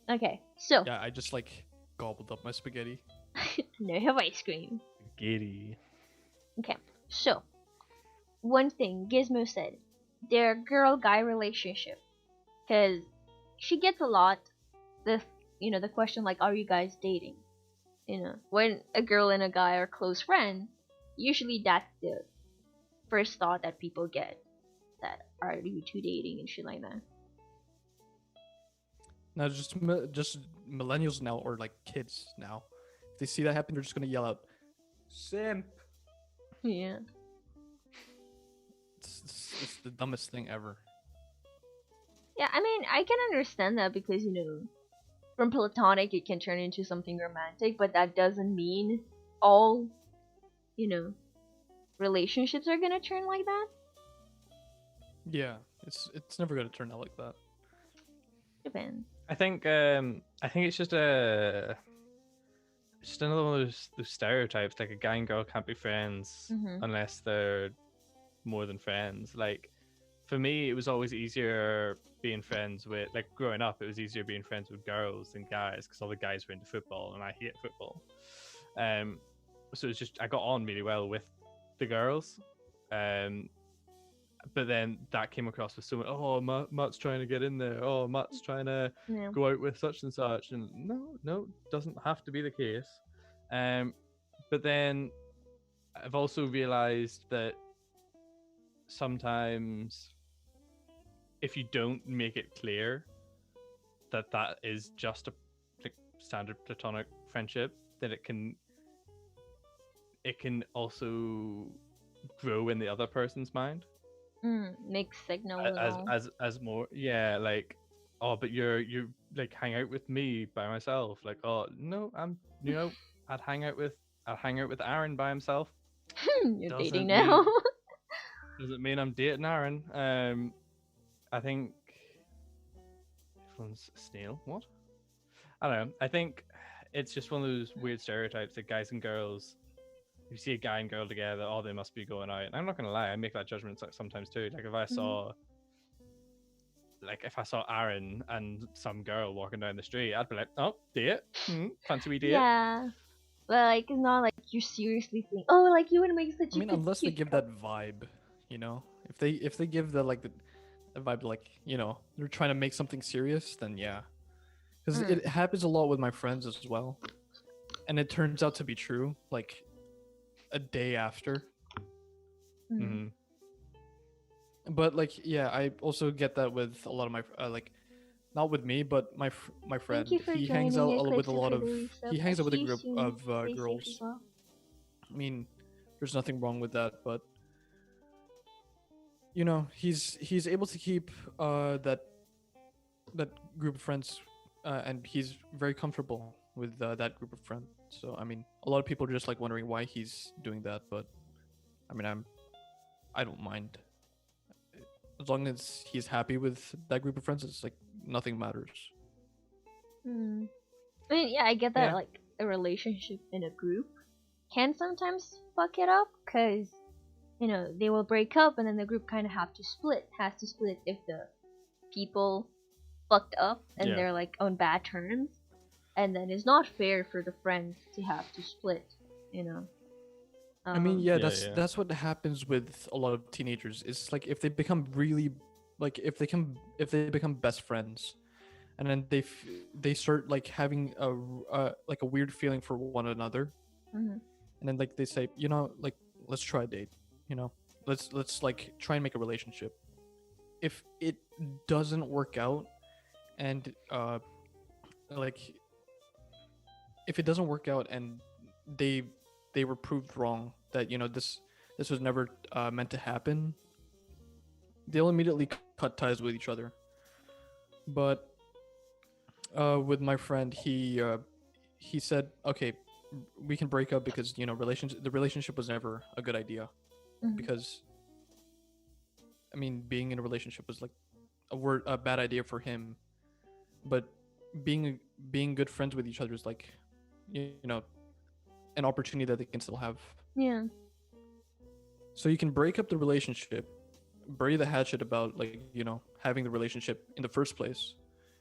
Okay, so Yeah, I just like gobbled up my spaghetti. now you have ice cream. Giddy. Okay, so one thing Gizmo said, their girl-guy relationship, because she gets a lot the the question like, are you guys dating? When a girl and a guy are close friends, usually that's the first thought that people get, that are you two dating and shit like that. Now, just millennials now, or like kids now, if they see that happen, they're just gonna yell out, "Simp!" Yeah. It's the dumbest thing ever. Yeah, I mean, I can understand that because, from platonic it can turn into something romantic, but that doesn't mean all, relationships are gonna turn like that. Yeah, it's never gonna turn out like that. Depends. I think it's just another one of those stereotypes, like a guy and girl can't be friends Mhm. unless they're more than friends. Like for me, it was always easier being friends with, like growing up, it was easier being friends with girls than guys because all the guys were into football and I hate football. So it's just I got on really well with the girls. But then that came across with someone, oh, Matt's trying to get in there. Oh, Matt's trying to Yeah. go out with such and such. And no, doesn't have to be the case. But then I've also realized that sometimes if you don't make it clear that that is just a like standard platonic friendship, then it can also grow in the other person's mind. Mixed signal and all. As more, yeah, like, oh, but you're like hang out with me by myself, like, oh no, I'd hang out with Aaron by himself. You're dating doesn't now. mean doesn't mean I'm dating Aaron. I think everyone's snail. What? I don't know. I think it's just one of those weird stereotypes that guys and girls, if you see a guy and girl together, oh, they must be going out. And I'm not gonna lie, I make that judgment sometimes too. Like if I saw Aaron and some girl walking down the street, I'd be like, oh, date? Fancy we date? Yeah. But like it's not like you seriously think, oh, like you would make such a good Unless they cute give couple. that vibe, if they give the like the vibe, like they're trying to make something serious, then yeah, because it happens a lot with my friends as well, and it turns out to be true like a day after. Mm-hmm. But like, yeah, I also get that with a lot of my like, not with me, but my friend. Thank you for He joining hangs out with a Eclipse lot for of. the resub. He hangs out with a See you group soon. of Stay safe girls. as well. I mean, there's nothing wrong with that, but he's able to keep that group of friends, and he's very comfortable with that group of friends. So I mean, a lot of people are just like wondering why he's doing that, but I mean, I don't mind. As long as he's happy with that group of friends, it's like nothing matters. I mean, yeah, I get that. Yeah. Like a relationship in a group can sometimes fuck it up, cause they will break up and then the group kind of has to split if the people fucked up and Yeah. they're like on bad terms, and then it's not fair for the friends to have to split. I mean, yeah, Yeah, that's what happens with a lot of teenagers. It's like if they become really, like if they become best friends, and then they start like having a weird feeling for one another, and then like they say, like let's try a date, let's like try and make a relationship. If it doesn't work out, and like if it doesn't work out and they were proved wrong, that this was never meant to happen, they'll immediately cut ties with each other. But with my friend, he said, okay, we can break up because the relationship was never a good idea, because I mean, being in a relationship was like a bad idea for him, but being good friends with each other is like an opportunity that they can still have. Yeah. So you can break up the relationship, bury the hatchet about like having the relationship in the first place,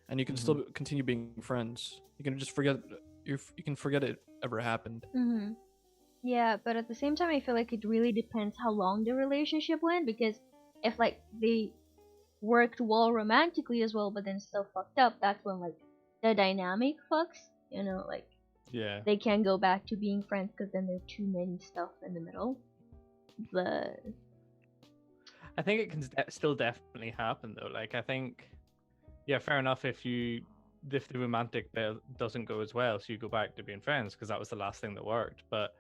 and you can still continue being friends. You can just forget you can forget it ever happened. Mm-hmm. Yeah, but at the same time, I feel like it really depends how long the relationship went, because if like they worked well romantically as well, but then still fucked up, that's when like the dynamic fucks. You know, like Yeah. they can go back to being friends because then there's too many stuff in the middle. But I think it can still definitely happen though. Like I think, yeah, fair enough if the romantic bit doesn't go as well, so you go back to being friends because that was the last thing that worked. But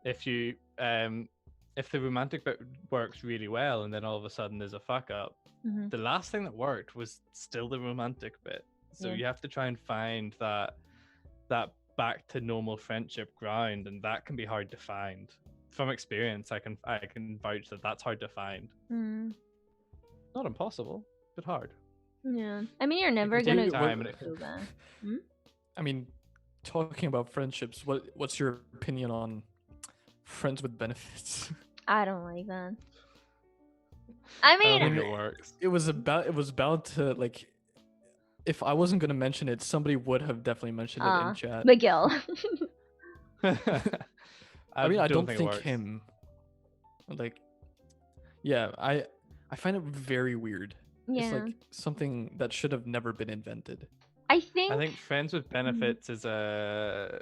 if you if the romantic bit works really well and then all of a sudden there's a fuck up, the last thing that worked was still the romantic bit. So you have to try and find that back to normal friendship ground, and that can be hard to find. From experience, I can vouch that that's hard to find. Not impossible, but hard. Yeah, I mean, you're never can take gonna time go and it through that. I mean, talking about friendships, what's your opinion on friends with benefits? I don't like that. I I mean, don't think it works. It was about to, like, if I wasn't gonna mention it, somebody would have definitely mentioned it in chat. Miguel. I mean, I don't it think works. him. Like, yeah, I find it very weird. Yeah. It's like something that should have never been invented. I think friends with benefits is a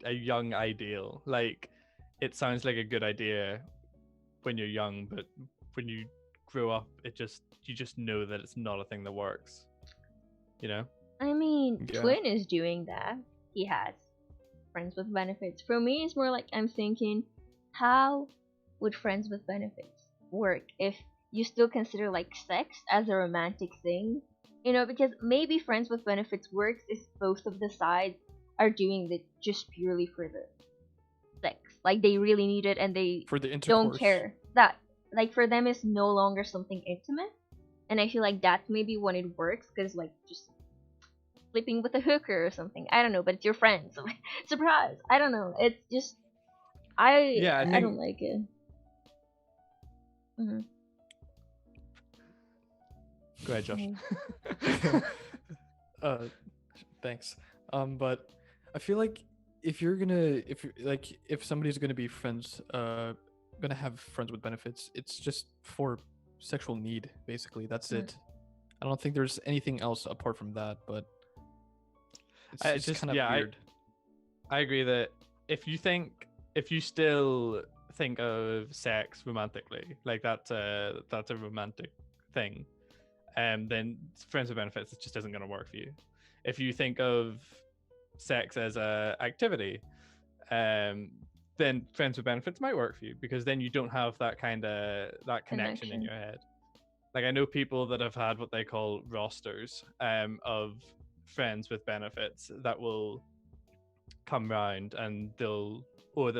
young ideal. Like, it sounds like a good idea when you're young, but when you grow up, you just know that it's not a thing that works. You know? I mean, Yeah. Twin is doing that. He has friends with benefits. For me, it's more like I'm thinking, how would friends with benefits work if you still consider like sex as a romantic thing? You know, because maybe friends with benefits works if both of the sides are doing it just purely for the sex. Like they really need it and they For the intercourse. don't care. That like for them is no longer something intimate. And I feel like that's maybe when it works, because like just sleeping with a hooker or something. I don't know, but it's your friend. So surprise. I don't know. It's just I don't like it. Go ahead, Josh. Thanks. But I feel like if somebody's gonna be friends, gonna have friends with benefits, it's just for sexual need, basically. That's it. I don't think there's anything else apart from that, but it's just kind of weird. I agree that if you still think of sex romantically, like that's a romantic thing, then friends with benefits just isn't going to work for you. If you think of sex as a activity, then friends with benefits might work for you, because then you don't have that connection in your head. Like, I know people that have had what they call rosters of friends with benefits that will come round, and they'll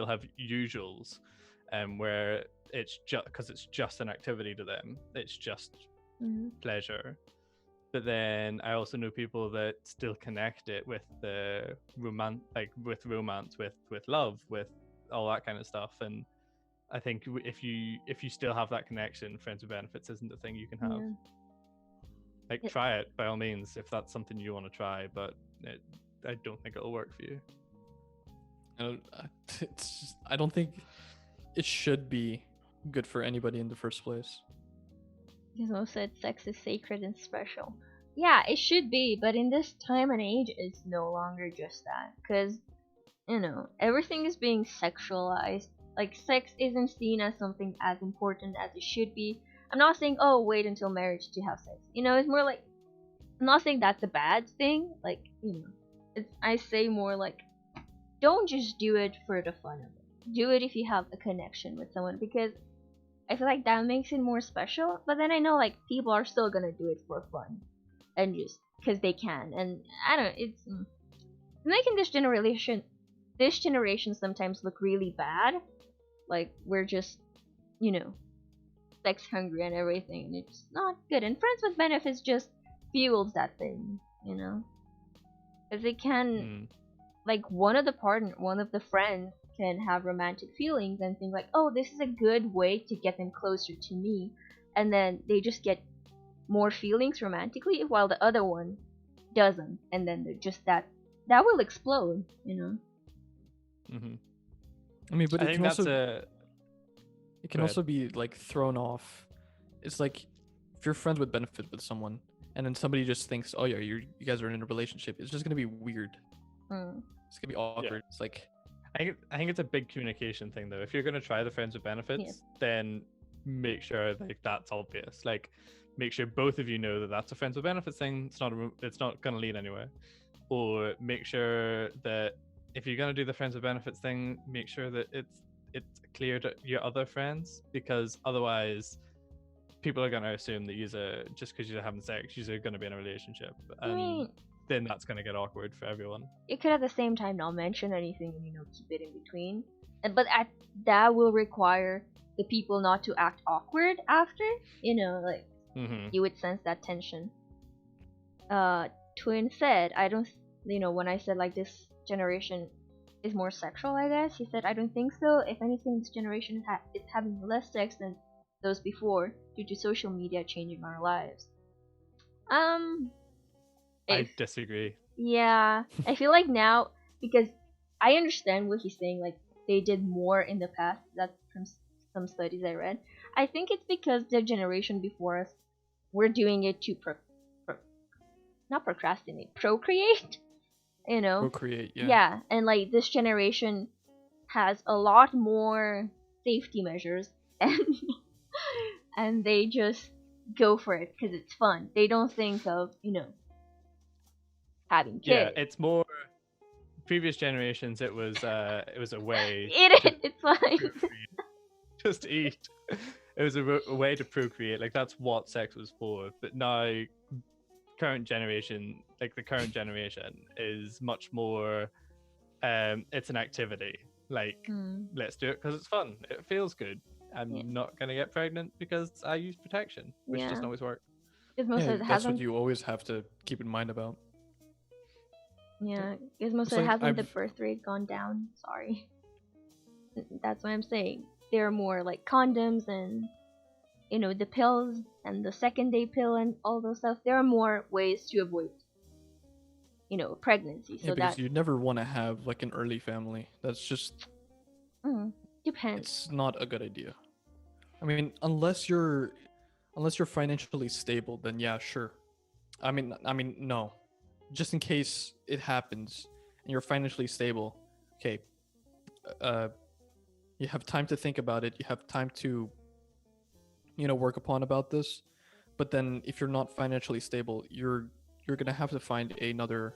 have usuals where it's just because it's just an activity to them, it's just pleasure. But then I also know people that still connect it with the with romance, with love, with all that kind of stuff. And I think if you still have that connection, friends with benefits isn't the thing you can have. Like, try it by all means if that's something you want to try, but I don't think it'll work for you. I don't think it should be good for anybody in the first place. Gizmo said sex is sacred and special. Yeah, it should be, but in this time and age, it's no longer just that. Because, you know, everything is being sexualized. Like, sex isn't seen as something as important as it should be. I'm not saying, oh, wait until marriage to have sex. You know, it's more like, I'm not saying that's a bad thing. Like, you know, I say more like, don't just do it for the fun of it. Do it if you have a connection with someone, because I feel like that makes it more special. But then I know, like, people are still gonna do it for fun and just because they can. And I don't know, it's making this generation sometimes look really bad. Like, we're just, you know, sex hungry and everything. It's not good. And friends with benefits just fuels that thing, you know, because it can like one of the friends can have romantic feelings and think like, oh, this is a good way to get them closer to me, and then they just get more feelings romantically, while the other one doesn't, and then they're just that will explode, you know. Mm-hmm. I mean, but I it think can that's also a. it can Go also be like thrown off. It's like if you're friends with benefit with someone, and then somebody just thinks, oh yeah, you guys are in a relationship. It's just gonna be weird. Mm. It's gonna be awkward. It's like I think it's a big communication thing though. If you're gonna try the friends with benefits, then make sure like that's obvious. Like, make sure both of you know that that's a friends with benefits thing. It's not gonna lead anywhere. Or make sure that if you're gonna do the friends with benefits thing, make sure that it's clear to your other friends, because otherwise people are gonna assume that just because you're having sex, you're gonna be in a relationship, I and mean, then that's gonna get awkward for everyone. you could at the same time not mention anything and keep it in between, but that will require the people not to act awkward after, like Mm-hmm. you would sense that tension. Twin said, I don't, when I said like this generation is more sexual, I guess he said, I don't think so. If anything, this generation is having less sex than those before due to social media changing our lives. I disagree. Yeah, I feel like now, because I understand what he's saying, like they did more in the past. That's from some studies I read. I think it's because the generation before us were doing it to not procrastinate, procreate. procreate. Yeah. Yeah, and like this generation has a lot more safety measures, and and they just go for it because it's fun. They don't think of having kids. Yeah, it's more previous generations. It was a way It's fine. procreate, just to eat. It was a way to procreate. Like that's what sex was for. But now, the current generation is much more. It's an activity. Like let's do it because it's fun. It feels good. I'm not gonna get pregnant because I use protection, which doesn't always work. That's what you always have to keep in mind about. Yeah, Gizmo said, hasn't the birth rate gone down? Sorry. That's what I'm saying. There are more like condoms and the pills and the second day pill and all those stuff. There are more ways to avoid pregnancy. So because you never want to have like an early family. That's just depends. It's not a good idea. I mean, unless you're financially stable, then yeah, sure. I mean, no. Just in case it happens and you're financially stable, okay. You have time to think about it. You have time to, work upon about this. But then, if you're not financially stable, you're gonna have to find another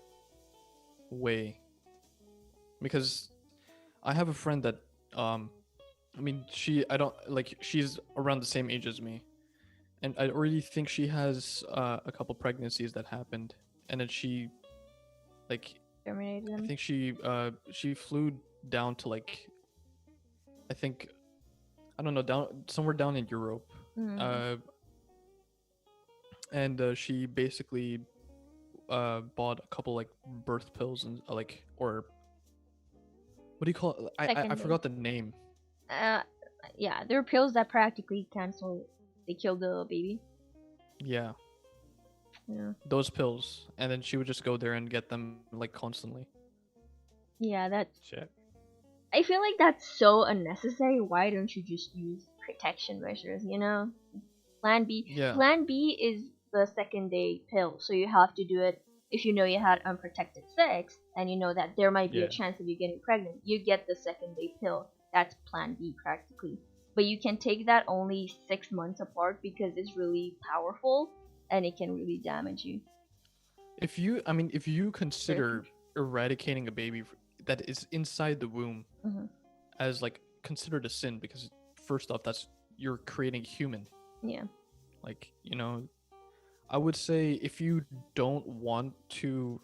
way. Because I have a friend that, she's around the same age as me, and I already think she has a couple pregnancies that happened, and then she, terminated them. I think she flew down to I think, I don't know, somewhere down in Europe, and she basically bought a couple birth pills and or what do you call it? I forgot the name. Yeah, there are pills that practically cancel. They kill the baby. Yeah. Yeah. Those pills, and then she would just go there and get them constantly. Yeah, that's shit. I feel like that's so unnecessary. Why don't you just use protection measures? Plan B. Yeah. Plan B is the second day pill, so you have to do it if you know you had unprotected sex and you know that there might be a chance of you getting pregnant. You get the second day pill. That's Plan B practically. But you can take that only 6 months apart because it's really powerful and it can really damage you. If you consider eradicating a baby that is inside the womb as considered a sin, because first off, you're creating human. Yeah. I would say if you don't want to,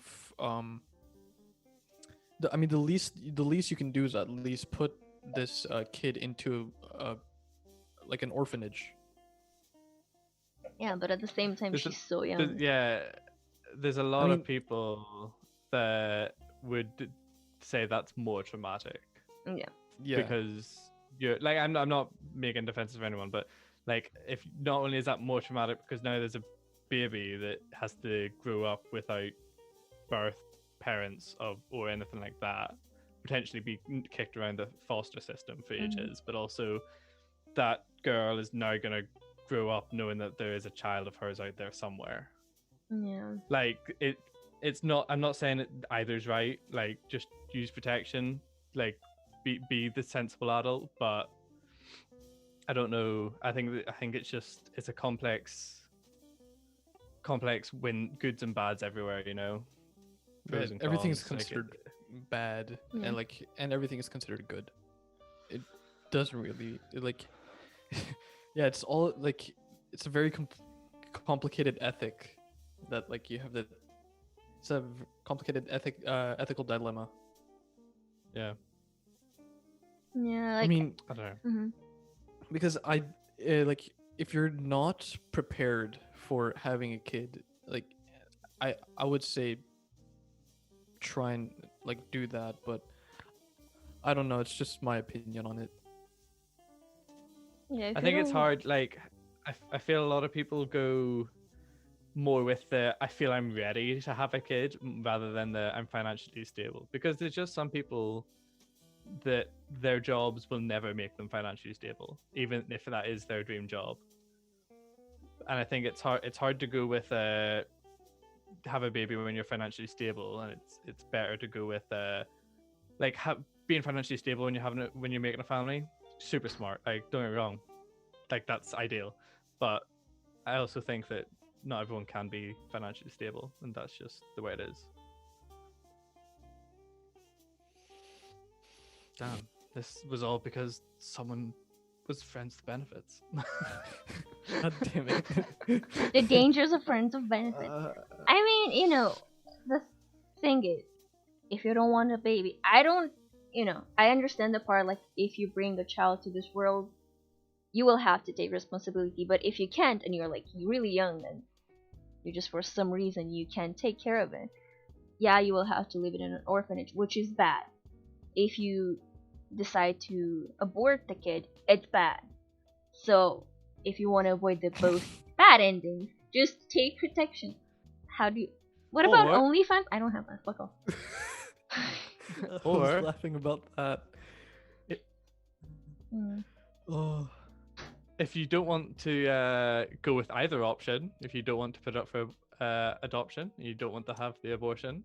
the least you can do is at least put this kid into an orphanage. Yeah, but at the same time, she's so young. There's a lot of people that would say that's more traumatic. Yeah. Because you're I'm not making defense of anyone, but if not only is that more traumatic because now there's a baby that has to grow up without birth parents of or anything like that, potentially be kicked around the foster system for ages, but also that girl is now going to grow up knowing that there is a child of hers out there somewhere. Yeah. Like it's not, I'm not saying that either's right, like just use protection, like be the sensible adult, but I don't know. I think it's a complex when goods and bads everywhere, you know. Pros and Everything is cons, like considered bad, Yeah. and everything is considered good. It doesn't really yeah, it's all like it's a very complicated ethic that like you have the it's a complicated ethical dilemma. yeah. Yeah. Like, I mean, I don't know. mhm. because like if you're not prepared for having a kid, like I would say try and like do that, but I don't know, it's just my opinion on it. Yeah, if I you think it's don't- hard. Like, I feel a lot of people go more with the I feel I'm ready to have a kid rather than the I'm financially stable, because there's just some people that their jobs will never make them financially stable, even if that is their dream job. And I think it's hard to go with have a baby when you're financially stable, and it's better to go with like being financially stable when you're making a family. Super smart. Like, don't get me wrong, like that's ideal, but I also think that not everyone can be financially stable, and that's just the way it is. Damn, this was all because someone was friends with benefits. God damn it. the dangers of friends of benefits. I mean, you know, the thing is, if you don't want a baby, I understand the part like if you bring a child to this world, you will have to take responsibility. But if you can't, and you're like really young, and you just for some reason you can't take care of it, yeah, you will have to leave it in an orphanage, which is bad. If you decide to abort the kid, it's bad. So if you want to avoid the both bad endings, just take protection. How do you? What about Or- OnlyFans? I don't have that. Fuck off. I was Or- laughing about that. Hmm. Oh. If you don't want to go with either option, if you don't want to put up for adoption, you don't want to have the abortion,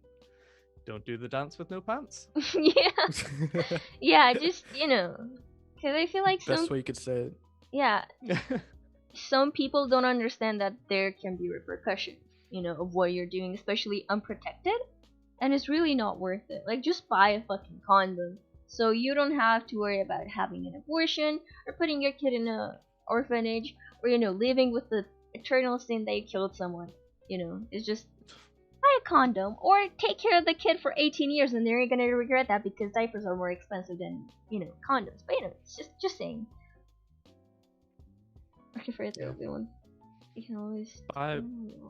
don't do the dance with no pants. Yeah, yeah. Just because I feel like Best way you could say it. some people don't understand that there can be repercussions, of what you're doing, especially unprotected, and it's really not worth it. Like, just buy a fucking condom, so you don't have to worry about having an abortion or putting your kid in a orphanage or living with the eternal sin that you killed someone. It's just buy a condom or take care of the kid for 18 years, and they're gonna regret that because diapers are more expensive than condoms. But it's just saying. Okay, for the other one, you can always. Buy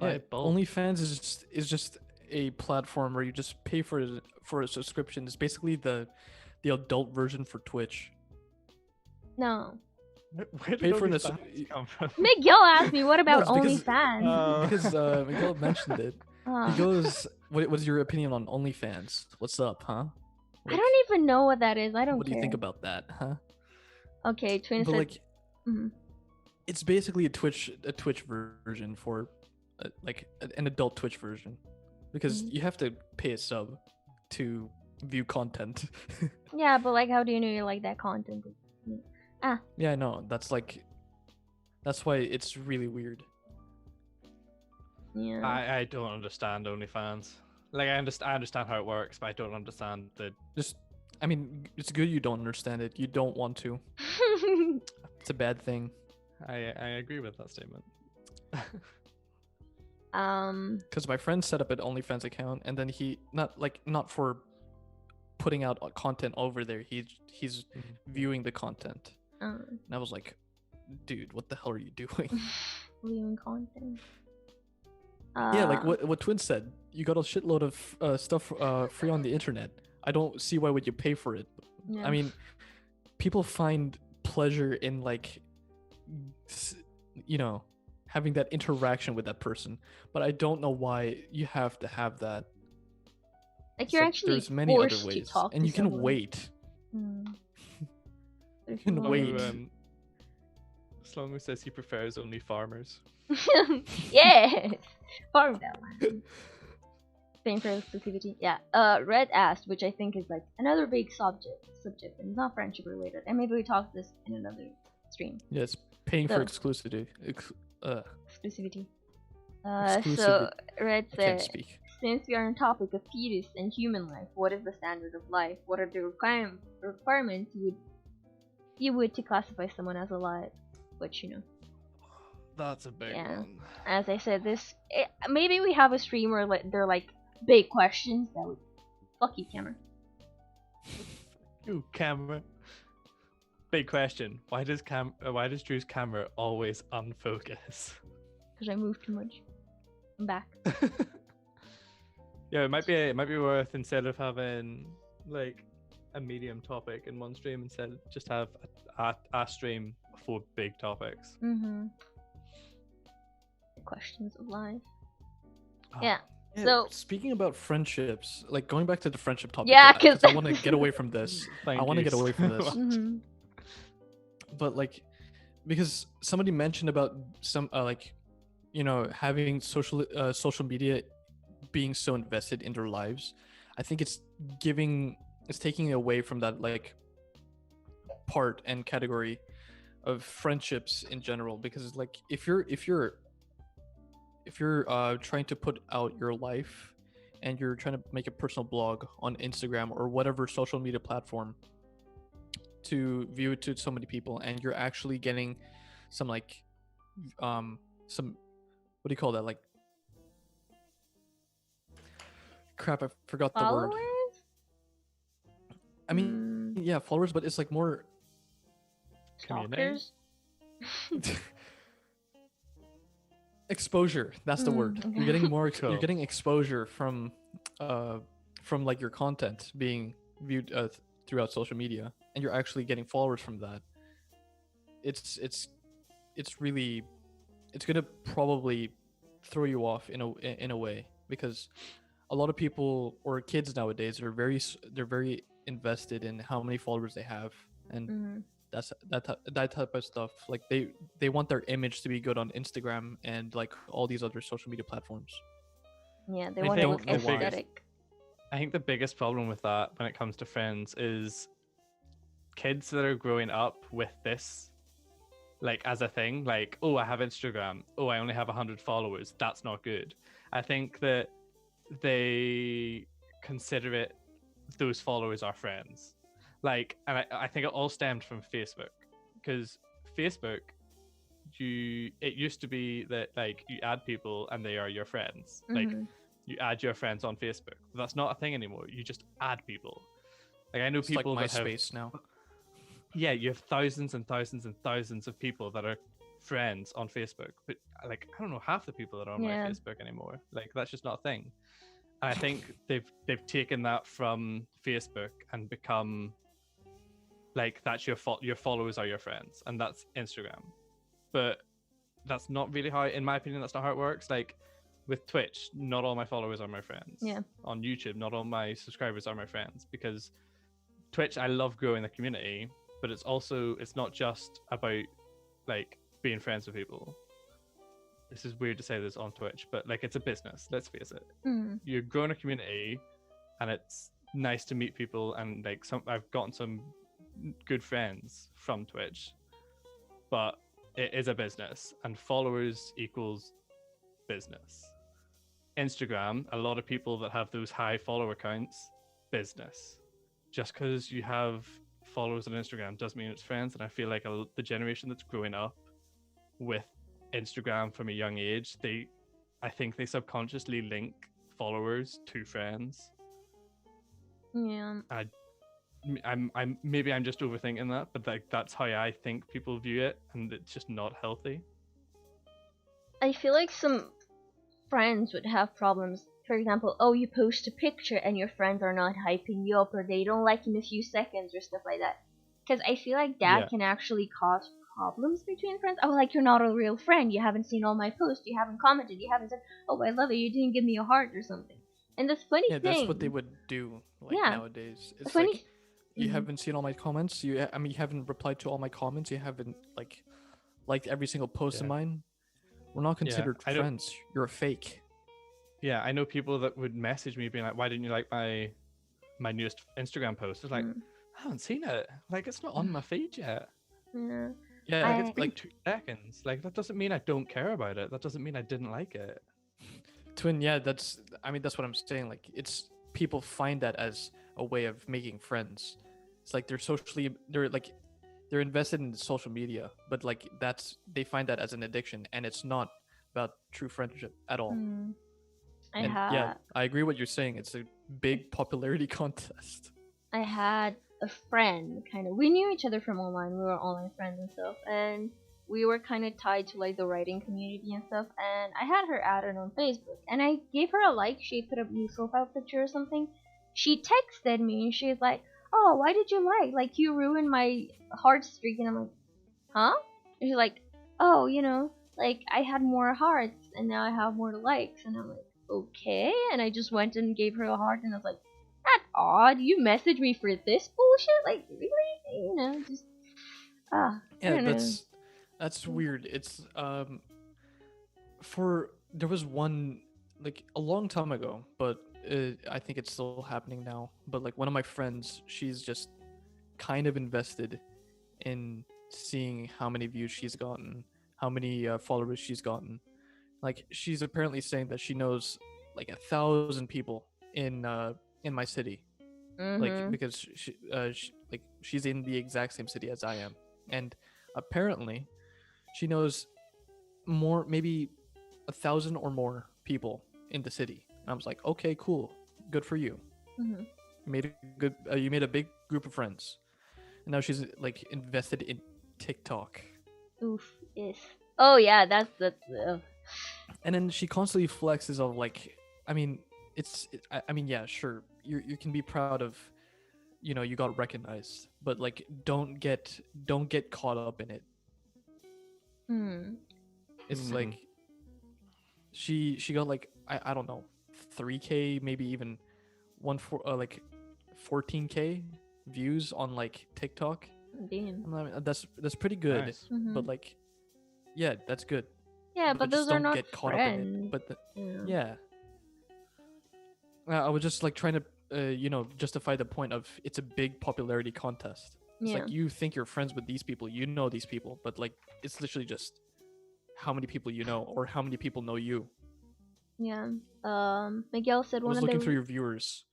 Yeah, bulk. OnlyFans is just a platform where you just pay for a subscription. It's basically the adult version for Twitch. No. Where did Pay all for these this- facts come from? Miguel asked me, "What about it's because- OnlyFans?" Because Miguel mentioned it. Uh, He goes, "What's your opinion on OnlyFans? What's up, huh? I don't even know what that is. I don't What do care. you think about that, huh?" Okay, Twin But said. like, Mhm. it's basically a Twitch version for like an adult Twitch version, because Mhm. you have to pay a sub to view content. Yeah, but like, how do you know you like that content? Yeah, I know. That's why it's really weird. Yeah. I don't understand OnlyFans. Like, I understand how it works, but I don't understand the. I mean, it's good you don't understand it. You don't want to. It's a bad thing. I agree with that statement. Because my friend set up an OnlyFans account, and then he not for putting out content over there. He's viewing the content, and I was like, dude, what the hell are you doing? Viewing content. Yeah, like what Twin said. You got a shitload of stuff free on the internet. I don't see why would you pay for it. Yeah. I mean, people find pleasure in like, having that interaction with that person, but I don't know why you have to have that. Like It's you're like actually there's many other forced to ways, talk and to you can someone. wait. Mm. You There's can no- wait. Slomo says he prefers only farmers. Yes! Farm that one. Paying for exclusivity. Yeah. Red asked, which I think is like another big subject, and it's not friendship related. And maybe we talk this in another stream. Yes, paying for So- exclusivity. Exclusivity. Exclusivity. So Red I can't said, speak. since we are on topic of fetus and human life, what is the standard of life? What are the requirements you would to classify someone as alive? Which, you know, That's a big Yeah. one. as I said, maybe we have a stream where they're like big questions that would fuck you, Cameron. Ooh, camera. Big question. Why does Drew's camera always unfocus? Because I move too much. I'm back. Yeah, it might be worth, instead of having like a medium topic in one stream, instead just have a stream for big topics. Mm-hmm. Questions of life. Oh, Yeah. Yeah, So- speaking about friendships, like going back to the friendship topic. Yeah, because 'cause- I want to get away from this. Thank I want to you get away from so this. much. Mm-hmm. But like, because somebody mentioned about some like, you know, having social media being so invested in their lives, I think it's taking away from that like part and category of friendships in general. Because like if you're trying to put out your life and you're trying to make a personal blog on Instagram or whatever social media platform to view it to so many people, and you're actually getting some like some, what do you call that, like, crap, I forgot the word. Followers? I mean, yeah, followers, but it's like more Community? Stalkers? exposure. That's the word. okay. You're getting more Cool. you're getting exposure from like your content being viewed throughout social media, and you're actually getting followers from that. It's really, it's gonna probably throw you off in a way, because a lot of people or kids nowadays are very invested in how many followers they have, and Mm-hmm. that type of stuff. Like they want their image to be good on Instagram and like all these other social media platforms. Yeah, they I want to think look the biggest- aesthetic. I think the biggest problem with that when it comes to friends is kids that are growing up with this like as a thing, like, oh, I have Instagram, oh, I only have 100 followers, that's not good. I think that they consider it, those followers are friends. Like, and I think it all stemmed from Facebook, because Facebook, it used to be that like you add people and they are your friends. Like, Mhm. you add your friends on Facebook. That's not a thing anymore. You just add people. Like, I know It's like people that have, MySpace now. yeah, you have thousands and thousands and thousands of people that are friends on Facebook, but like, I don't know half the people that are on Yeah. my Facebook anymore. Like, that's just not a thing. And I think they've taken that from Facebook and become like, that's your followers are your friends, and that's Instagram. But that's not really how, in my opinion, that's not how it works. Like, with Twitch, not all my followers are my friends. Yeah. On YouTube, not all my subscribers are my friends, because Twitch, I love growing the community, but it's not just about like being friends with people. This is weird to say this on Twitch, but like, it's a business, let's face it. Mhm. You're growing a community, and it's nice to meet people, and like, I've gotten some good friends from Twitch, but it is a business, and followers equals business. Instagram, a lot of people that have those high follower counts, business. Just because you have followers on Instagram doesn't mean it's friends. And I feel like the generation that's growing up with Instagram from a young age, I think they subconsciously link followers to friends. Yeah. Maybe I'm just overthinking that, but like, that's how I think people view it, and it's just not healthy. I feel like some friends would have problems. For example, oh, you post a picture and your friends are not hyping you up, or they don't like in a few seconds, or stuff like that. Because I feel like that Yeah. can actually cause problems between friends. Oh, like, you're not a real friend. You haven't seen all my posts. You haven't commented. You haven't said, oh, I love it. You didn't give me a heart or something. And this funny Yeah, thing. that's what they would do like Yeah. nowadays. The It's funny. like you Mhm. haven't seen all my comments. You haven't replied to all my comments. You haven't like liked every single post of Yeah. mine. We're not considered I don't. friends. You're a fake. Yeah, I know people that would message me being like, "Why didn't you like my newest Instagram post?" It's like, Mm. I haven't seen it. Like, it's not on my feed yet. Yeah. Yeah, Like, it's I been like 2 seconds. Like, that doesn't mean I don't care about it. That doesn't mean I didn't like it. twin. Yeah, that's that's what I'm saying. Like it's people find that as a way of making friends. It's like they're invested in social media, but like they find that as an addiction, and it's not about true friendship at all. mm, I And yeah, had I agree what you're saying. It's a big popularity contest. I had a friend kind of. We knew each other from online. We were online friends and stuff, and we were kind of tied to like the writing community and stuff. And I had her added on Facebook, and I gave her a like. She put a new profile picture or something. She texted me and she's like, "Oh, why did you like? Like you ruined my heart streak." And I'm like, "Huh?" And she's like, "Oh, like I had more hearts and now I have more likes." And I'm like, "Okay." And I just went and gave her a heart, and I was like, "That's odd. You messaged me for this bullshit? Like really? Just I Yeah, don't know." that's weird. It's for there was one like a long time ago, but I think it's still happening now. But like one of my friends, she's just kind of invested in seeing how many views she's gotten, how many followers she's gotten. Like she's apparently saying that she knows like 1,000 people in my city, like Mhm. because like she's in the exact same city as I am, and apparently she knows more, maybe 1,000 or more people in the city. And I was like, okay, cool, good for you. Mhm. You made a big group of friends, and now she's like invested in TikTok. Oof. Yes. Oh yeah, that's. And then she constantly flexes of like, I mean, I mean, yeah, sure, you can be proud of, you got recognized, but like, don't get caught up in it. Hmm. It's Mhm. like she got like I don't know, 3K, maybe even like 14K views on like TikTok. Damn. I mean, that's pretty good, Nice. Mhm. but like, yeah, that's good. Yeah, But but just those are don't not get caught up in it. friends. But Yeah. yeah, I was just like trying to justify the point of it's a big popularity contest. It's Yeah. like you think you're friends with these people, you know these people, but like it's literally just how many people you know or how many people know you. Yeah. Miguel said I one was of the. looking through your viewers,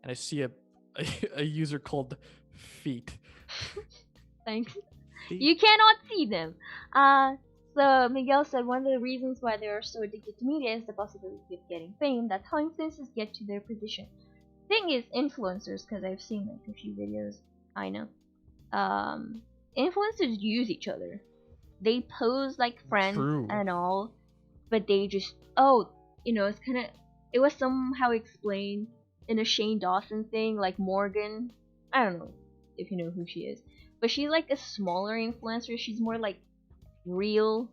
and I see a user called Feet. Thanks. Feet. You cannot see them. So Miguel said one of the reasons why they are so addicted to media is the possibility of getting fame. That's how influencers get to their position. Thing is, influencers, because I've seen like a few videos, I know. Influencers use each other. They pose like friends True. and all, but they just it's kind of, it was somehow explained in a Shane Dawson thing, like Morgan. I don't know if you know who she is, but she's like a smaller influencer. She's more like real,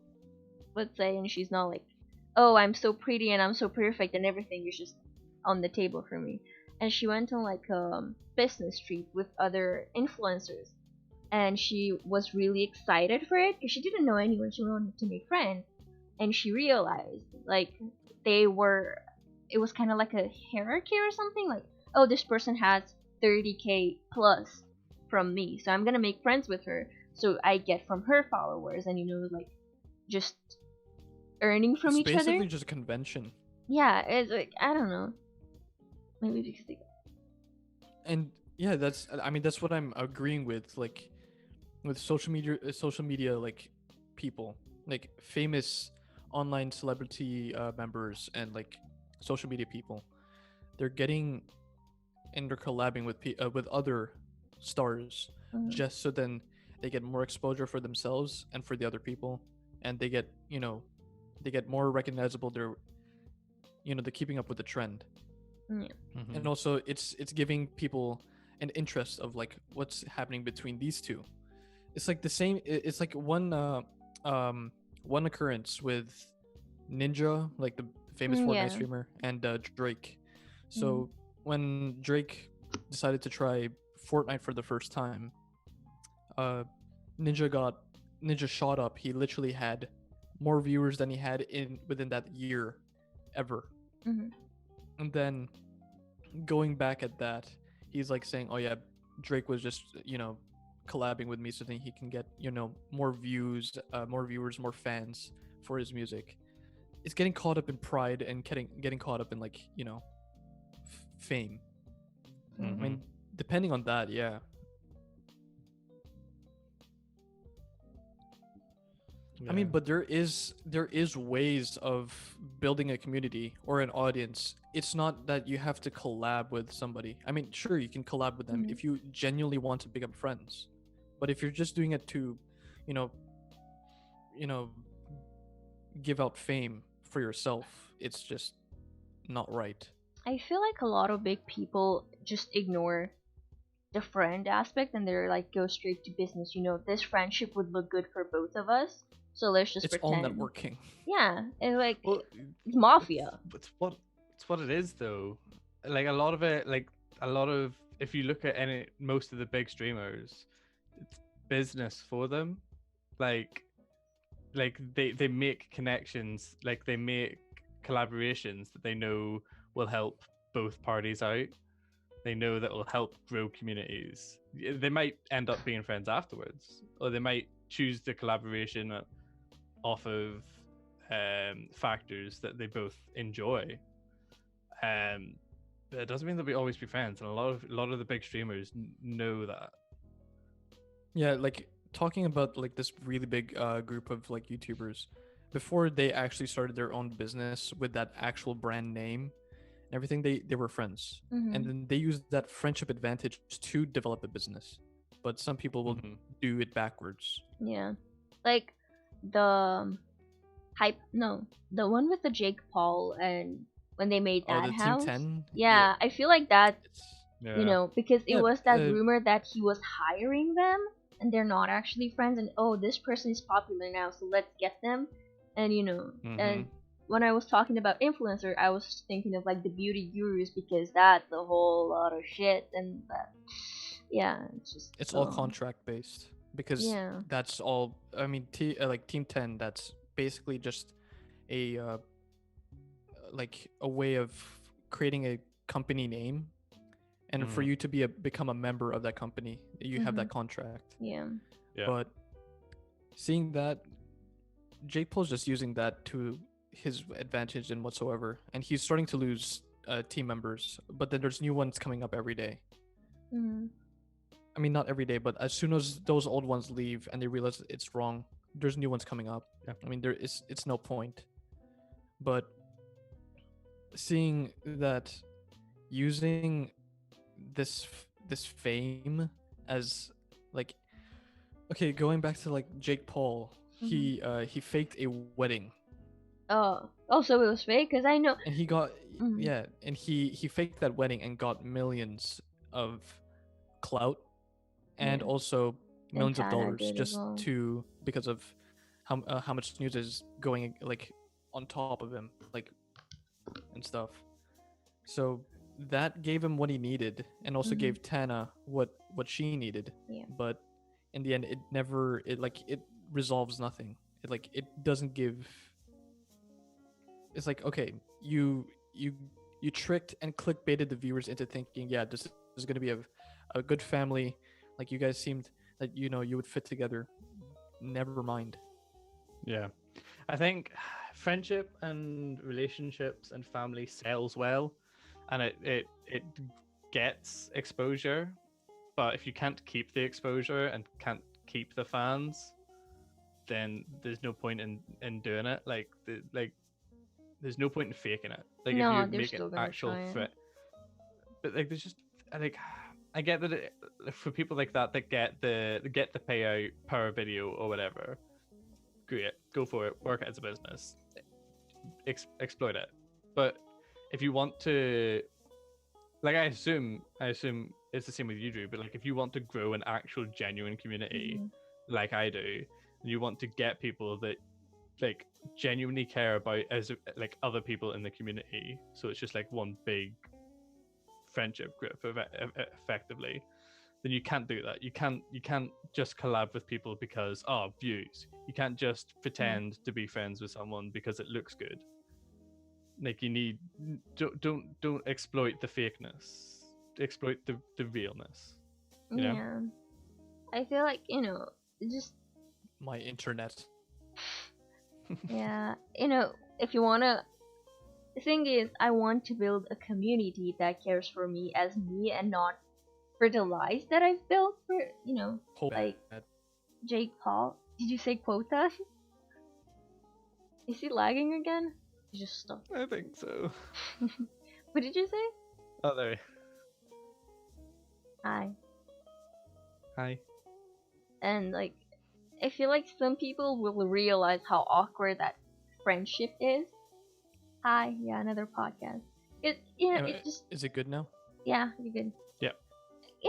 let's say, and she's not like, "Oh, I'm so pretty and I'm so perfect and everything is just on the table for me." And she went on like a business trip with other influencers, and she was really excited for it because she didn't know anyone. She wanted to make friends, and she realized like they were. It was kind of like a hierarchy or something. Like, oh, this person has 30K plus from me, so I'm gonna make friends with her, so I get from her followers, and like just earning from It's each basically other. just a convention. Yeah, it's like I don't know, maybe because they. And yeah, that's what I'm agreeing with, like with social media, like people, like famous online celebrity members and like social media people, they're getting and they're collabing with other stars, just so then they get more exposure for themselves and for the other people, and they get more recognizable. They're keeping up with the trend. Yeah. Mhm. And also it's giving people an interest of like what's happening between these two. It's like the same. It's like one occurrence with Ninja, like the famous Fortnite Yeah. streamer, and Drake. So when Drake decided to try Fortnite for the first time, uh, Ninja shot up. He literally had more viewers than he had within that year, ever. Mm-hmm. And then going back at that, he's like saying, "Oh yeah, Drake was just collabing with me so that he can get more views, more viewers, more fans for his music." It's getting caught up in pride and getting caught up in like fame. I mean, depending on that, yeah. I mean, but there is ways of building a community or an audience. It's not that you have to collab with somebody. I mean, sure, you can collab with them if you genuinely want to become friends. But if you're just doing it to, you know, give out fame for yourself, it's just not right. I feel like a lot of big people just ignore the friend aspect and they're like go straight to business. This friendship would look good for both of us, so let's just It's pretend. all networking. Yeah, and like Well, it's mafia. It's what it is though. Like a lot of if you look at most of the big streamers, it's business for them. Like they make connections, like they make collaborations that they know will help both parties out. They know that will help grow communities. They might end up being friends afterwards, or they might choose the collaboration off of factors that they both enjoy. But it doesn't mean they'll always be friends, and a lot of the big streamers know that. Yeah, like talking about like this really big group of like YouTubers, before they actually started their own business with that actual brand name and everything, they were friends. And then they used that friendship advantage to develop a business. But some people will do it backwards. Yeah, like the the one with the Jake Paul and when they made that the house. Team 10? Yeah, I feel like that. Yeah. Because it was that uh, rumor that he was hiring them and they're not actually friends, and oh, this person is popular now, so let's get them. And and when I was talking about influencer, I was thinking of like the beauty gurus, because that's a whole lot of shit. And that, yeah, it's all contract based, because that's all. I mean, like Team 10, that's basically just a like a way of creating a company name, and for you to become a member of that company, you have that contract. Yeah. But seeing that, Jake Paul's just using that to his advantage and whatsoever, and he's starting to lose team members. But then there's new ones coming up every day. I mean, not every day, but as soon as those old ones leave and they realize it's wrong, there's new ones coming up. I mean, it's no point. But seeing that, using this fame as like, okay, going back to like Jake Paul, he faked a wedding. So it was fake, because I know. And he got and he faked that wedding and got millions of clout, and also millions of dollars just because of how much news is going like on top of him, like, and stuff. So that gave him what he needed, and also gave Tana what she needed. But in the end, it resolves nothing. It doesn't give. It's like, okay, you tricked and clickbaited the viewers into thinking, yeah, this is going to be a good family. Like, you guys seemed that you would fit together. Never mind. Yeah, I think friendship and relationships and family sells well, and it gets exposure. But if you can't keep the exposure and can't keep the fans, then there's no point in doing it. Like there's no point in faking it. Like, no, if you make an actual threat, but like there's just I get that for people like that get the payout per video or whatever, great, go for it, work it as a business, exploit it. But if you want to, like, I assume it's the same with you, Drew, but like if you want to grow an actual genuine community, like I do, and you want to get people that like genuinely care about as like other people in the community, so it's just like one big friendship group effectively, then you can't do that. You can't just collab with people because views. You can't just pretend to be friends with someone because it looks good. Like you need don't exploit the fakeness. Exploit the realness. You know? Yeah. I feel like, just My internet. yeah, if you wanna, the thing is, I want to build a community that cares for me as me and not for the lies that I've built for, like Jake Paul. Did you say quota? Is he lagging again? He just stopped. I think so. What did you say? Oh, there. Hi. Hi. And like, I feel like some people will realize how awkward that friendship is. Hi, yeah, another podcast. It just, is it good now? yeah, you're good. Yeah.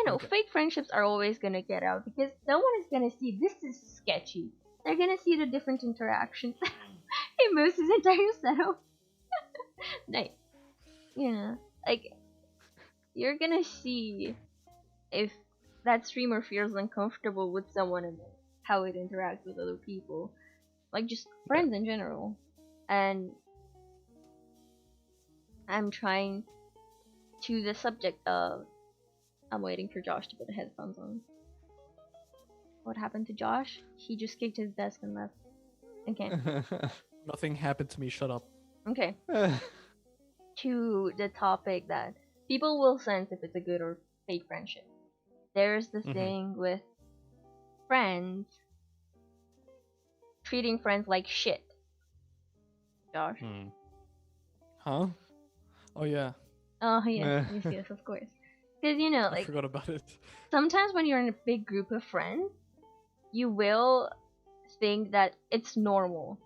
Okay. Fake friendships are always gonna get out because no one is gonna see this is sketchy. They're gonna see the different interactions. He moves his entire setup. Nice. Yeah, like you're gonna see if that streamer feels uncomfortable with someone and how it interacts with other people, like just friends in general. And I'm trying to the subject of. I'm waiting for Josh to put the headphones on. What happened to Josh? He just kicked his desk and left. Okay. Nothing happened to me. Shut up. Okay. To the topic that people will sense if it's a good or fake friendship. There's the thing with friends treating friends like shit. Josh? Huh? Oh yeah. Oh, yes, yes, of course. Because, I like, forgot about it. sometimes when you're in a big group of friends, you will think that it's normal,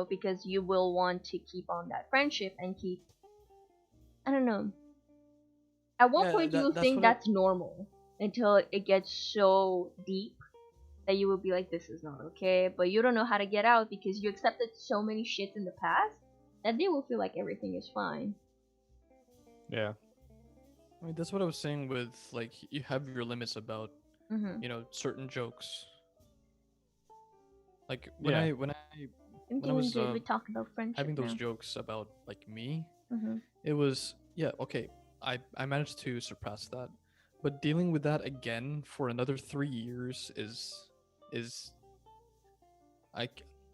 because you will want to keep on that friendship and keep, I don't know. At one point, you will think that's normal until it gets so deep that you will be like, this is not okay, but you don't know how to get out because you accepted so many shits in the past that they will feel like everything is fine. Yeah. I mean, that's what I was saying with, like, you have your limits about, certain jokes. Like, when I was we talk about friendship having those now. jokes about, like, me, it was, okay, I managed to surpass that. But dealing with that again for another 3 years is I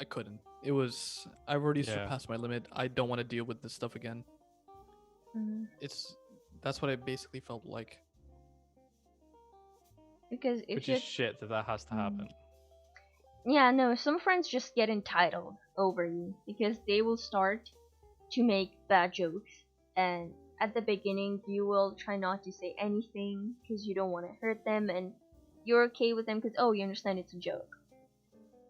couldn't. It was, I've already surpassed my limit. I don't want to deal with this stuff again. That's what I basically felt like. Because which is shit that has to happen. Yeah, no, some friends just get entitled over you because they will start to make bad jokes, and at the beginning you will try not to say anything because you don't want to hurt them, and you're okay with them because you understand it's a joke,